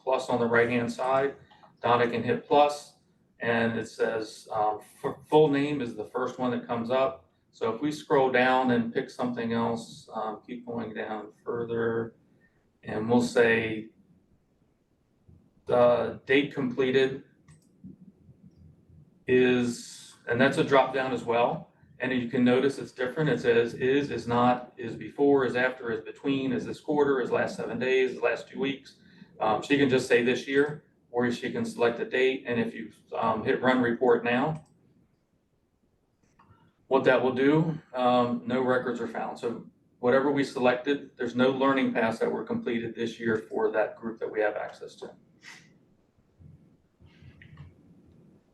plus on the right-hand side? Donna can hit plus, and it says full name is the first one that comes up. So if we scroll down and pick something else, keep going down further, and we'll say date completed is, and that's a drop down as well. And you can notice it's different. It says is not, is before, is after, is between, is this quarter, is last 7 days, is last 2 weeks. She can just say this year, or she can select a date. And if you hit run report now, what that will do, no records are found. So whatever we selected, there's no learning paths that were completed this year for that group that we have access to.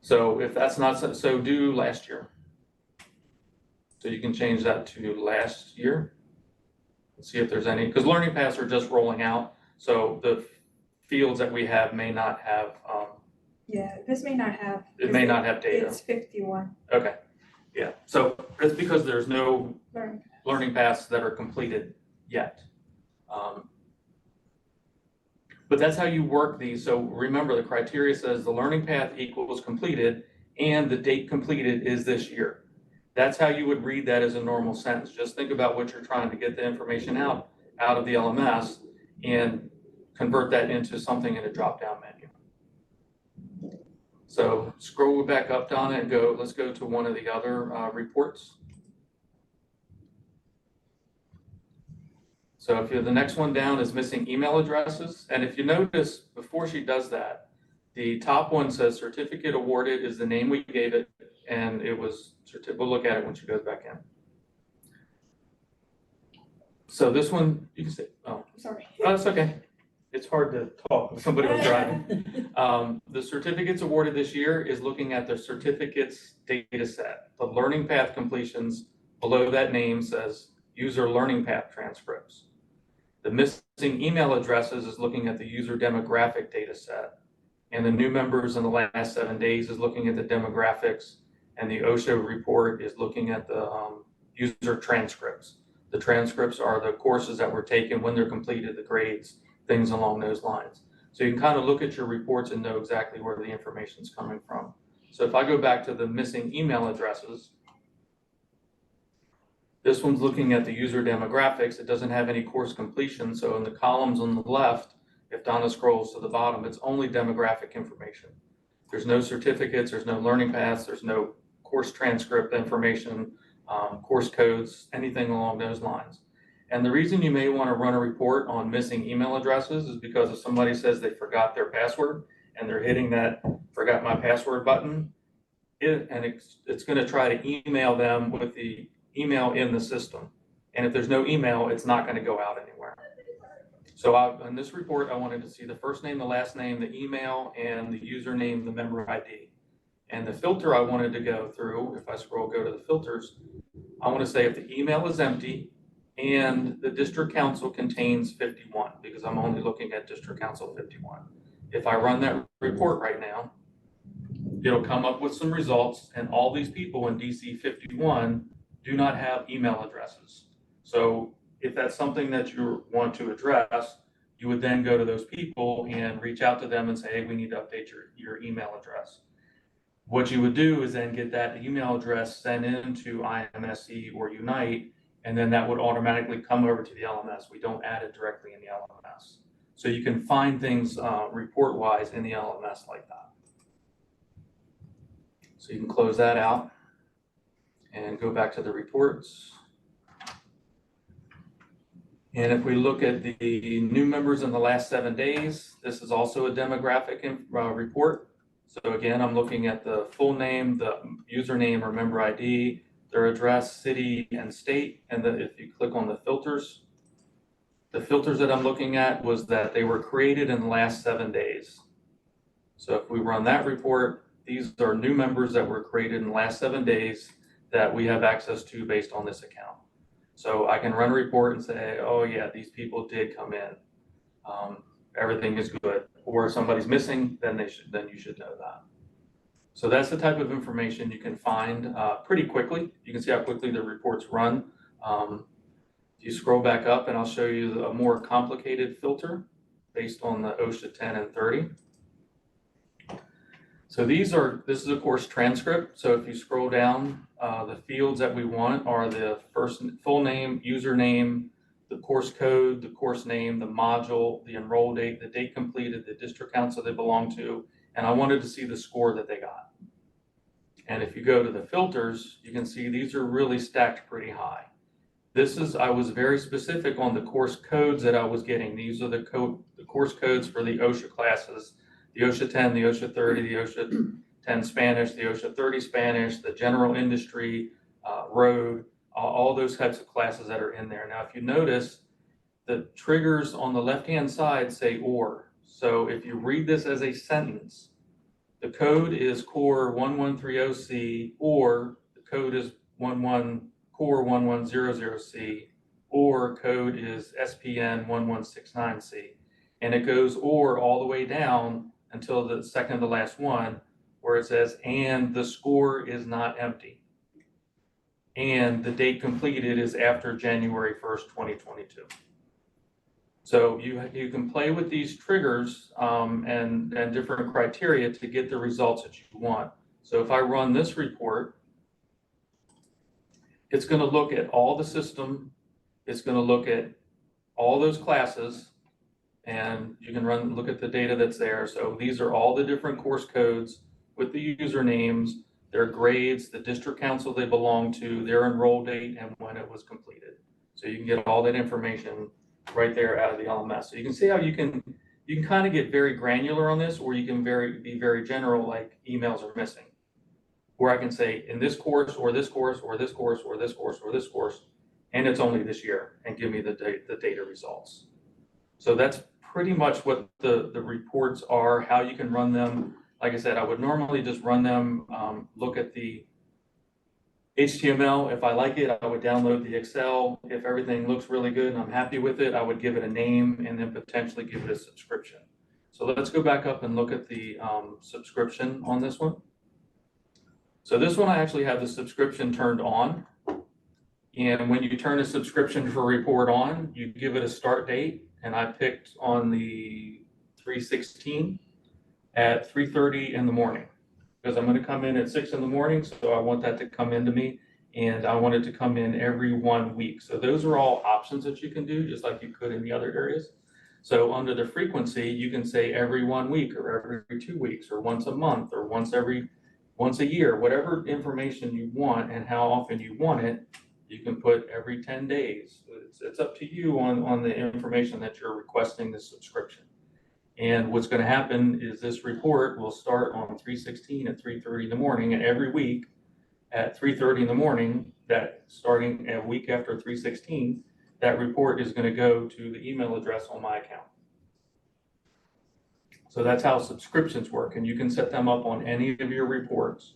So if that's not so, do last year. So you can change that to last year. Let's see if there's any, because learning paths are just rolling out. So the fields that we have may not have. Yeah, this may not have. It may not have data. It's 51. Okay. Yeah. So it's because there's no Learning. learning paths that are completed yet. But that's how you work these. So remember, the criteria says the learning path equals completed and the date completed is this year. That's how you would read that as a normal sentence. Just think about what you're trying to get the information out of the LMS and convert that into something in a drop-down menu. So scroll back up, Donna, and let's go to one of the other reports. So if the next one down is missing email addresses, and if you notice before she does that, the top one says certificate awarded is the name we gave it, and it was, we'll look at it when she goes back in. So this one, you can say, oh, Sorry. that's okay. It's hard to talk with somebody else driving. The certificates awarded this year is looking at the certificates data set. The learning path completions below that name says user learning path transcripts. The missing email addresses is looking at the user demographic data set. And the new members in the last 7 days is looking at the demographics. And the OSHA report is looking at the user transcripts. The transcripts are the courses that were taken, when they're completed, the grades, things along those lines. So you can kind of look at your reports and know exactly where the information is coming from. So if I go back to the missing email addresses, this one's looking at the user demographics. It doesn't have any course completion. So in the columns on the left, if Donna scrolls to the bottom, it's only demographic information. There's no certificates, there's no learning paths, there's no course transcript information, course codes, anything along those lines. And the reason you may want to run a report on missing email addresses is because if somebody says they forgot their password and they're hitting that forgot my password button, it's going to try to email them with the email in the system. And if there's no email, it's not going to go out anywhere. So on this report, I wanted to see the first name, the last name, the email, and the username, the member ID. And the filter I wanted to go through, if I go to the filters, I want to say if the email is empty and the district council contains 51, because I'm only looking at district council 51. If I run that report right now, it'll come up with some results, and all these people in DC 51 do not have email addresses. So if that's something that you want to address, you would then go to those people and reach out to them and say, hey, we need to update your email address. What you would do is then get that email address sent into IMSE or Unite, and then that would automatically come over to the LMS. We don't add it directly in the LMS. So you can find things report-wise in the LMS like that. So you can close that out and go back to the reports. And if we look at the new members in the last 7 days, this is also a demographic report. So again, I'm looking at the full name, the username or member ID, their address, city, and state. And then if you click on the filters that I'm looking at was that they were created in the last 7 days. So if we run that report, these are new members that were created in the last 7 days that we have access to based on this account. So I can run a report and say, oh yeah, these people did come in. Everything is good. or if somebody's missing, then you should know that. So that's the type of information you can find pretty quickly. You can see how quickly the reports run. If you scroll back up, and I'll show you a more complicated filter based on the OSHA 10 and 30. So this is a course transcript. So if you scroll down, the fields that we want are the full name, username, the course code, the course name, the module, the enroll date, the date completed, the district council they belong to, and I wanted to see the score that they got. And if you go to the filters, you can see these are really stacked pretty high. I was very specific on the course codes that I was getting. These are the course codes for the OSHA classes, the OSHA 10, the OSHA 30, the OSHA 10 Spanish, the OSHA 30 Spanish, the general industry, road, all those types of classes that are in there. Now, if you notice, the triggers on the left-hand side say or. So if you read this as a sentence, the code is core 1130C, or the code is core 1100C, or code is SPN 1169C. And it goes or all the way down until the second to last one, where it says, and the score is not empty. And the date completed is after January 1st, 2022. So you can play with these triggers and different criteria to get the results that you want. So if I run this report, it's going to look at all the system. It's going to look at all those classes, and you can look at the data that's there. So these are all the different course codes with the usernames, their grades, the district council they belong to, their enroll date, and when it was completed. So you can get all that information right there out of the LMS. So you can see how you can kind of get very granular on this, or you can be very general, like emails are missing. Where I can say in this course, or this course, or this course, or this course, or this course, and it's only this year, and give me the data results. So that's pretty much what the reports are, how you can run them. Like I said, I would normally just run them, look at the HTML. If I like it, I would download the Excel. If everything looks really good and I'm happy with it, I would give it a name and then potentially give it a subscription. So let's go back up and look at the subscription on this one. So this one, I actually have the subscription turned on. And when you turn a subscription for report on, you give it a start date. And I picked on the 3/16 at 3:30 in the morning, because I'm going to come in at 6 in the morning. So I want that to come into me, and I want it to come in every 1 week. So those are all options that you can do, just like you could in the other areas. So under the frequency, you can say every 1 week, or every 2 weeks, or once a month, or once a year, whatever information you want and how often you want it. You can put every 10 days. It's up to you on the information that you're requesting the subscription. And what's going to happen is this report will start on 3/16 at 3:30 in the morning, and every week at 3:30 in the morning, that starting a week after 3/16, that report is going to go to the email address on my account. So that's how subscriptions work, and you can set them up on any of your reports.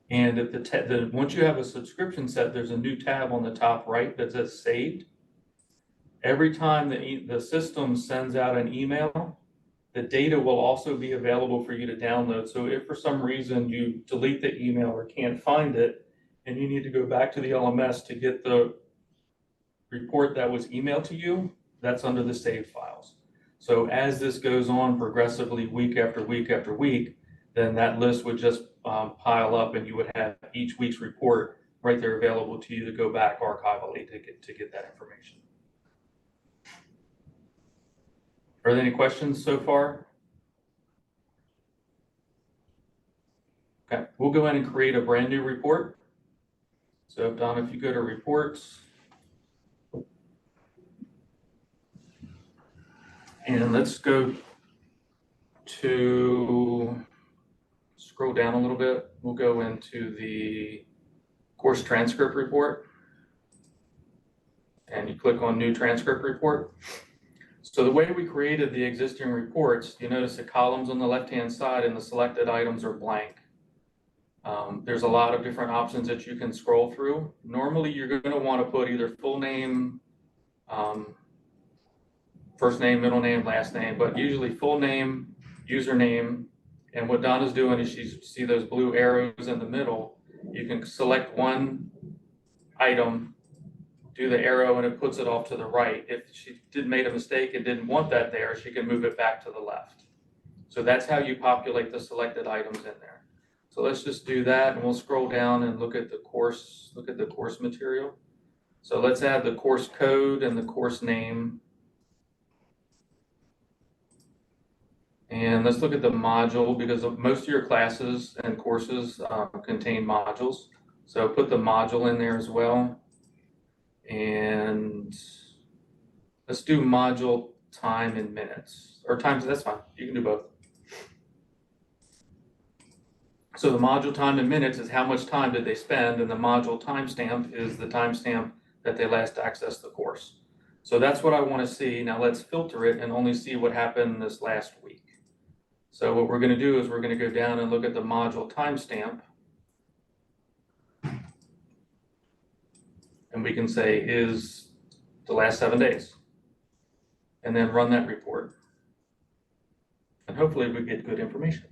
And at once you have a subscription set, there's a new tab on the top right that says saved. Every time the system sends out an email, the data will also be available for you to download. So if for some reason you delete the email or can't find it, and you need to go back to the LMS to get the report that was emailed to you, that's under the saved files. So as this goes on progressively week after week after week, then that list would just pile up, and you would have each week's report right there available to you to go back archivally to get that information. Are there any questions so far? Okay, we'll go ahead and create a brand new report. So Don, if you go to reports, and let's go to, scroll down a little bit. We'll go into the course transcript report, and you click on new transcript report. So the way we created the existing reports, you notice the columns on the left-hand side and the selected items are blank. There's a lot of different options that you can scroll through. Normally, you're going to want to put either full name, first name, middle name, last name, but usually full name, username. And what Donna's doing is you see those blue arrows in the middle. You can select one item, do the arrow, and it puts it off to the right. If she made a mistake and didn't want that there, she can move it back to the left. So that's how you populate the selected items in there. So let's just do that, and we'll scroll down and look at the course material. So let's add the course code and the course name. And let's look at the module, because most of your classes and courses contain modules. So put the module in there as well. And let's do module time in minutes, or times, that's fine. You can do both. So the module time in minutes is how much time did they spend, and the module timestamp is the timestamp that they last accessed the course. So that's what I want to see. Now let's filter it and only see what happened this last week. So what we're going to do is we're going to go down and look at the module timestamp. And we can say is the last 7 days. And then run that report. And hopefully we get good information.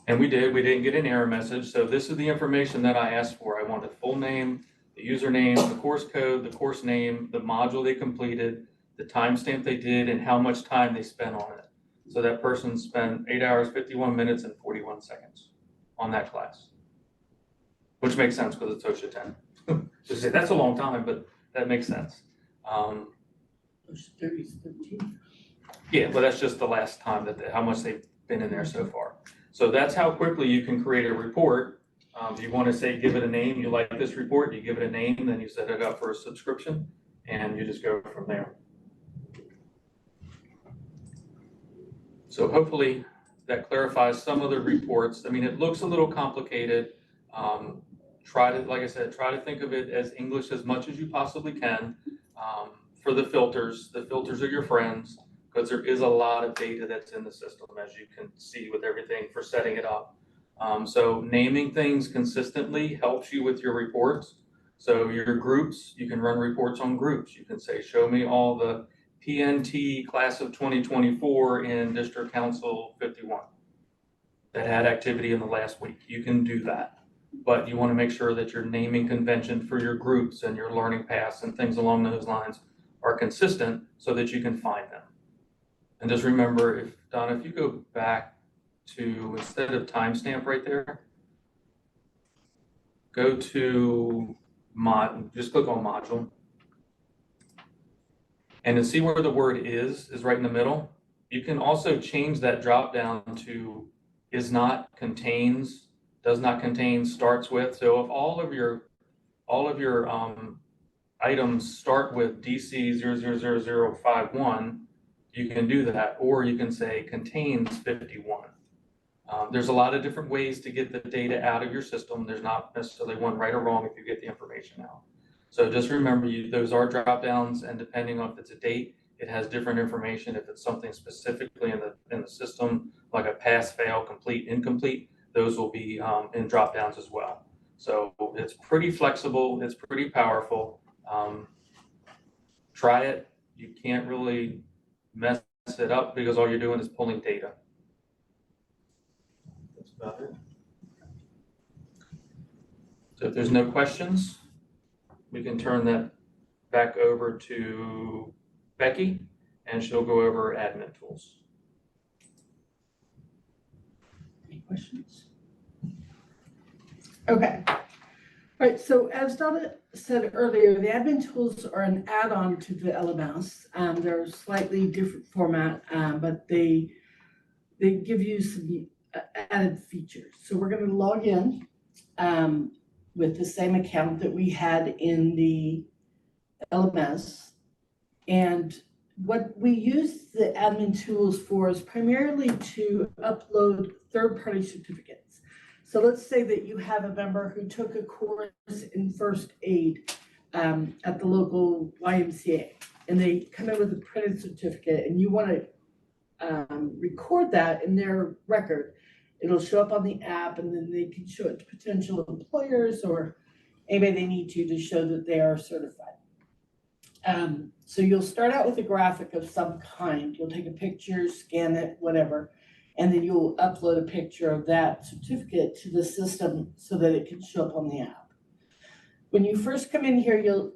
And we did. We didn't get an error message. So this is the information that I asked for. I want the full name, the username, the course code, the course name, the module they completed, the timestamp they did, and how much time they spent on it. So that person spent 8 hours, 51 minutes, and 41 seconds on that class. Which makes sense because it's OSHA 10. Just say that's a long time, but that makes sense. OSHA 30 is 13. Yeah, but that's just the last time how much they've been in there so far. So that's how quickly you can create a report. You want to say, give it a name. You like this report, you give it a name, then you set it up for a subscription, and you just go from there. So hopefully that clarifies some of the reports. I mean, it looks a little complicated. Like I said, try to think of it as English as much as you possibly can. For the filters are your friends, because there is a lot of data that's in the system, as you can see with everything for setting it up. So naming things consistently helps you with your reports. So your groups, you can run reports on groups. You can say, show me all the PNT class of 2024 in District Council 51 that had activity in the last week. You can do that. But you want to make sure that your naming convention for your groups and your learning paths and things along those lines are consistent so that you can find them. And just remember, Donna, if you go back to, instead of timestamp right there, go to just click on module. And to see where the word is right in the middle. You can also change that drop down to is not, contains, does not contain, starts with. So if all of your items start with DC 000051, you can do that, or you can say contains 51. There's a lot of different ways to get the data out of your system. There's not necessarily one right or wrong if you get the information out. So just remember, those are drop downs, and depending on if it's a date, it has different information. If it's something specifically in the system, like a pass, fail, complete, incomplete, those will be in drop downs as well. So it's pretty flexible. It's pretty powerful. Try it. You can't really mess it up because all you're doing is pulling data. That's about it. So if there's no questions, we can turn that back over to Becky, and she'll go over admin tools. Any questions? Okay. All right, so as Donna said earlier, the admin tools are an add-on to the LMS. They're a slightly different format, but they give you some added features. So we're going to log in with the same account that we had in the LMS. And what we use the admin tools for is primarily to upload third-party certificates. So let's say that you have a member who took a course in first aid at the local YMCA, and they come in with a printed certificate, and you want to record that in their record. It'll show up on the app, and then they can show it to potential employers or anybody they need to show that they are certified. So you'll start out with a graphic of some kind. You'll take a picture, scan it, whatever, and then you'll upload a picture of that certificate to the system so that it can show up on the app. When you first come in here, you'll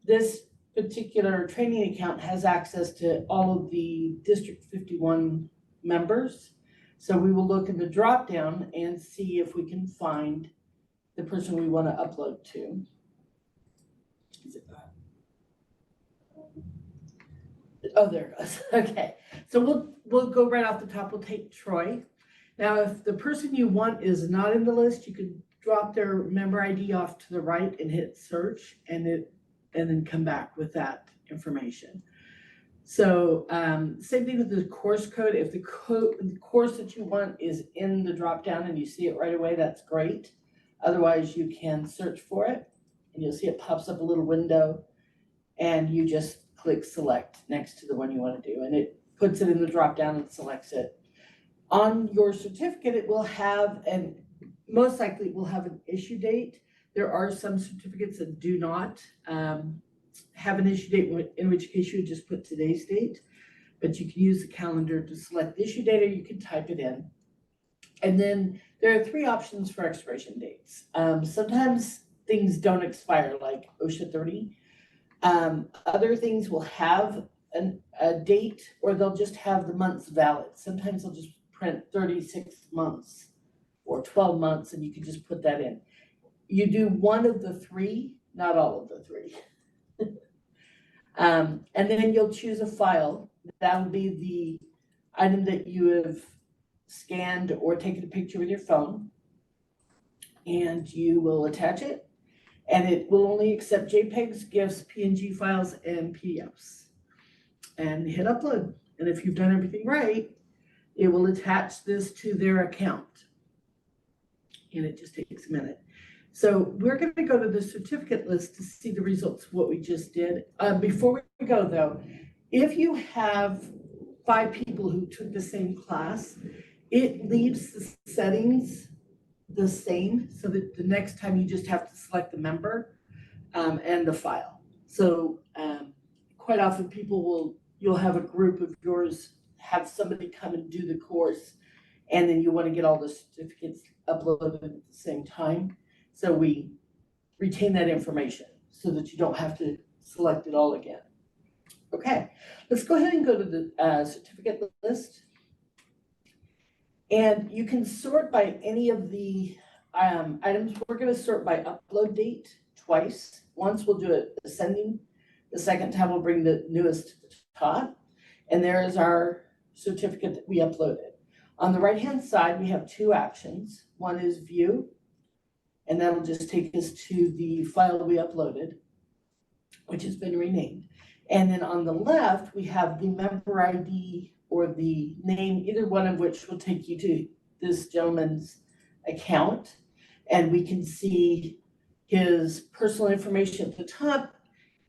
this particular training account has access to all of the District 51 members. So we will look in the drop down and see if we can find the person we want to upload to. Is it that? Oh, there it goes. Okay. So we'll go right off the top. We'll take Troy. Now, if the person you want is not in the list, you can drop their member ID off to the right and hit search and then come back with that information. So same thing with the course code. If the course that you want is in the drop down and you see it right away, that's great. Otherwise, you can search for it and you'll see it pops up a little window and you just click select next to the one you want to do and it puts it in the drop down and selects it. On your certificate, it will have, and most likely it will have an issue date. There are some certificates that do not have an issue date, in which case you would just put today's date, but you can use the calendar to select the issue date or you can type it in. And then there are 3 options for expiration dates. Sometimes things don't expire like OSHA 30. Other things will have a date or they'll just have the months valid. Sometimes they'll just print 36 months or 12 months and you can just put that in. You do one of the 3, not all of the 3. And then you'll choose a file. That will be the item that you have scanned or taken a picture with your phone. And you will attach it. And it will only accept JPEGs, GIFs, PNG files, and PDFs. And hit upload. And if you've done everything right, it will attach this to their account. And it just takes a minute. So we're going to go to the certificate list to see the results of what we just did. Before we go though, if you have 5 people who took the same class, it leaves the settings the same so that the next time you just have to select the member and the file. So quite often you'll have a group of yours, have somebody come and do the course, and then you want to get all the certificates uploaded at the same time. So we retain that information so that you don't have to select it all again. Okay, let's go ahead and go to the certificate list. And you can sort by any of the items. We're going to sort by upload date twice. Once we'll do it ascending. The second time we'll bring the newest to the top. And there is our certificate that we uploaded. On the right-hand side, we have 2 actions. One is view, and that'll just take us to the file we uploaded, which has been renamed. And then on the left, we have the member ID or the name, either one of which will take you to this gentleman's account. And we can see his personal information at the top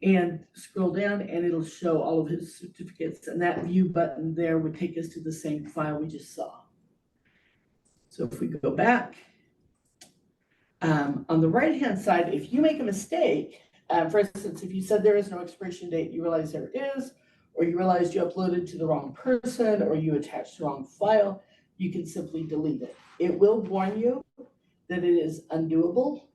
and scroll down and it'll show all of his certificates. And that view button there would take us to the same file we just saw. So if we go back, on the right-hand side, if you make a mistake, for instance, if you said there is no expiration date, you realize there is, or you realized you uploaded to the wrong person, or you attached the wrong file, you can simply delete it. It will warn you that it is undoable.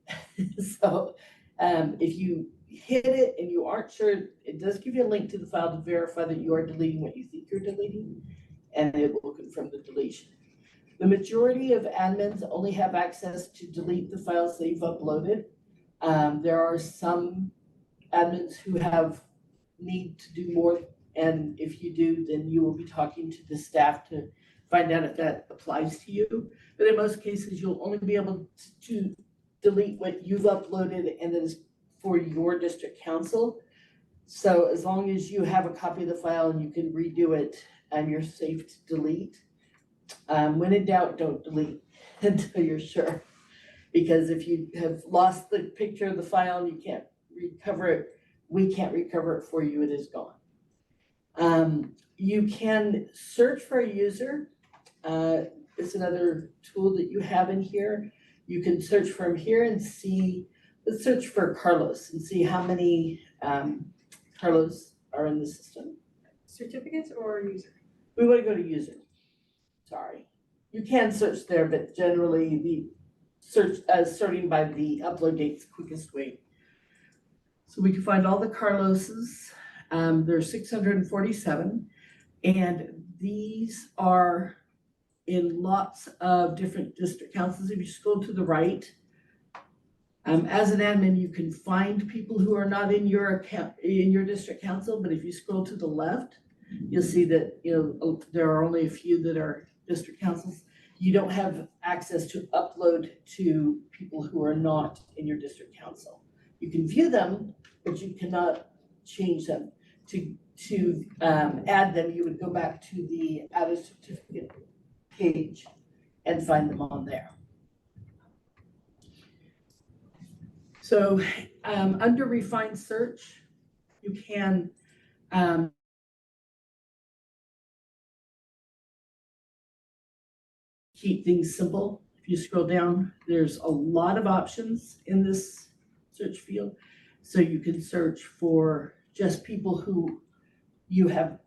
So if you hit it and you aren't sure, it does give you a link to the file to verify that you are deleting what you think you're deleting, and it will confirm the deletion. The majority of admins only have access to delete the files they've uploaded. There are some admins who need to do more, and if you do, then you will be talking to the staff to find out if that applies to you. But in most cases, you'll only be able to delete what you've uploaded and that is for your district council. So as long as you have a copy of the file and you can redo it, you're safe to delete. When in doubt, don't delete until you're sure. Because if you have lost the picture of the file and you can't recover it, we can't recover it for you, it is gone. You can search for a user. It's another tool that you have in here. You can search for him here and see, let's search for Carlos and see how many Carlos are in the system. Certificates or user? We want to go to user. Sorry. You can search there, but generally the search, starting by the upload date's quickest way. So we can find all the Carloses. There's 647, and these are in lots of different district councils. If you scroll to the right, as an admin, you can find people who are not in your account, in your district council, but if you scroll to the left, you'll see that, there are only a few that are district councils. You don't have access to upload to people who are not in your district council. You can view them, but you cannot change them. To add them, you would go back to the add a certificate page and find them on there. So under refined search, you can keep things simple. If you scroll down, there's a lot of options in this search field. So you can search for just people who you have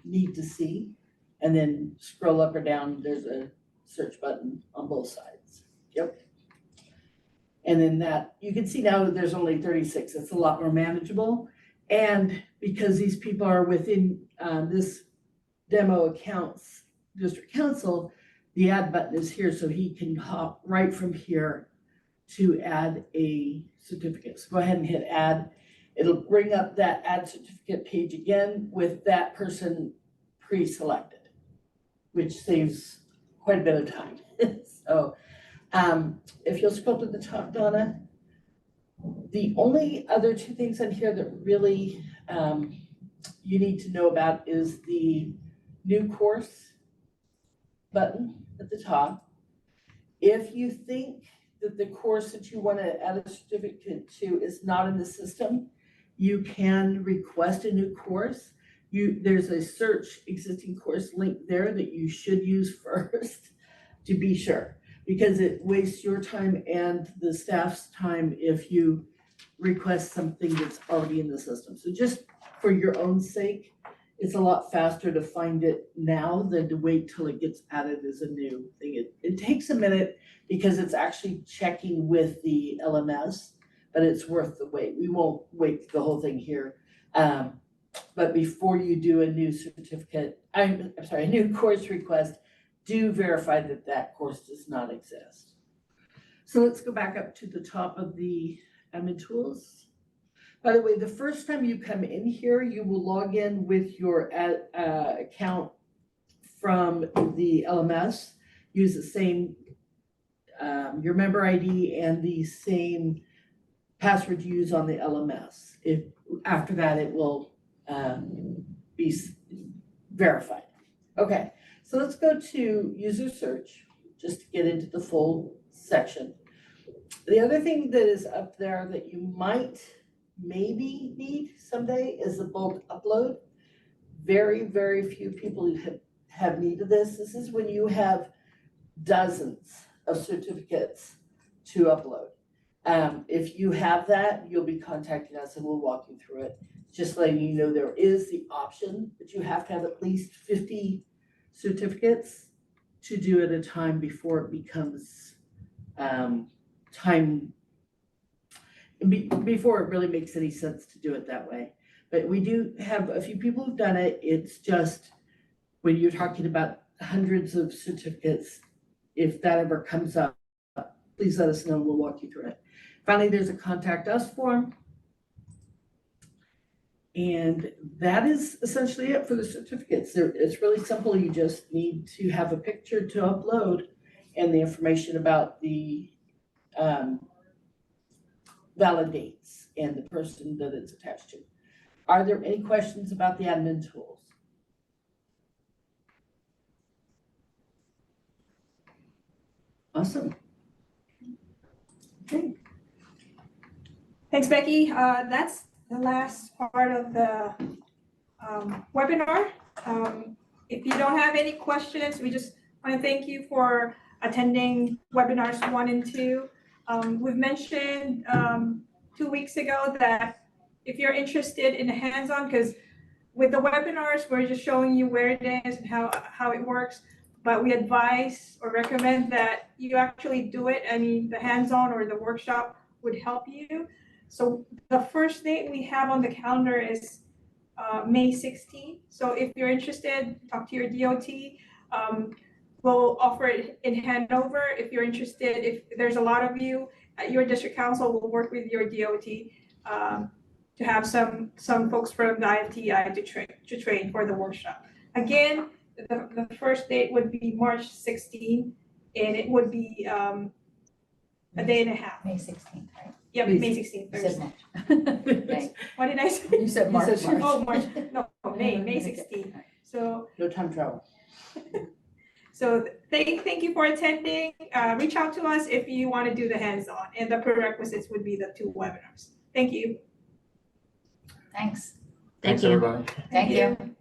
need to see, and then scroll up or down, there's a search button on both sides. Yep. And then that, you can see now that there's only 36, it's a lot more manageable. And because these people are within this demo account's district council, the add button is here, so he can hop right from here to add a certificate. So go ahead and hit add. It'll bring up that add certificate page again with that person pre-selected, which saves quite a bit of time. So if you'll scroll to the top, Donna, the only other two things on here that really you need to know about is the new course button at the top. If you think that the course that you want to add a certificate to is not in the system, you can request a new course. There's a search existing course link there that you should use first to be sure, because it wastes your time and the staff's time if you request something that's already in the system. So just for your own sake, it's a lot faster to find it now than to wait till it gets added as a new thing. It takes a minute because it's actually checking with the LMS, but it's worth the wait. We won't wait the whole thing here. But before you do a new certificate, I'm sorry, a new course request, do verify that that course does not exist. So let's go back up to the top of the admin tools. By the way, the first time you come in here, you will log in with your account from the LMS. Use the same, your member ID and the same password you use on the LMS. If after that, it will be verified. Okay, so let's go to user search just to get into the full section. The other thing that is up there that you might maybe need someday is the bulk upload. Very, very few people have need of this. This is when you have dozens of certificates to upload. If you have that, you'll be contacting us and we'll walk you through it. Just letting you know there is the option, but you have to have at least 50 certificates to do at a time before it becomes before it really makes any sense to do it that way. But we do have a few people who've done it. It's just when you're talking about hundreds of certificates, if that ever comes up, please let us know and we'll walk you through it. Finally, there's a contact us form. And that is essentially it for the certificates. It's really simple. You just need to have a picture to upload and the information about the valid dates and the person that it's attached to. Are there any questions about the admin tools? Awesome. Okay. Thanks, Becky. That's the last part of the webinar. If you don't have any questions, we just want to thank you for attending webinars 1 and 2. We've mentioned 2 weeks ago that if you're interested in hands-on, because with the webinars, we're just showing you where it is and how it works. But we advise or recommend that you actually do it. I mean, the hands-on or the workshop would help you. So the first date we have on the calendar is May 16th. So if you're interested, talk to your DOT. We'll offer it in Hanover. If you're interested, if there's a lot of you at your district council, we'll work with your DOT to have some folks from the iFTI to train for the workshop. Again, the first date would be March 16th, and it would be a day and a half. May 16th, right? Yep, May May 16th, You said Thursday. March. Okay. What did I say? You said March. You said Oh, March, no, May Okay. 16th. So, No time travel. so thank you for attending. Reach out to us if you want to do the hands-on, and the prerequisites would be the 2 webinars. Thank you. Thanks. Thanks, everybody. Thank you.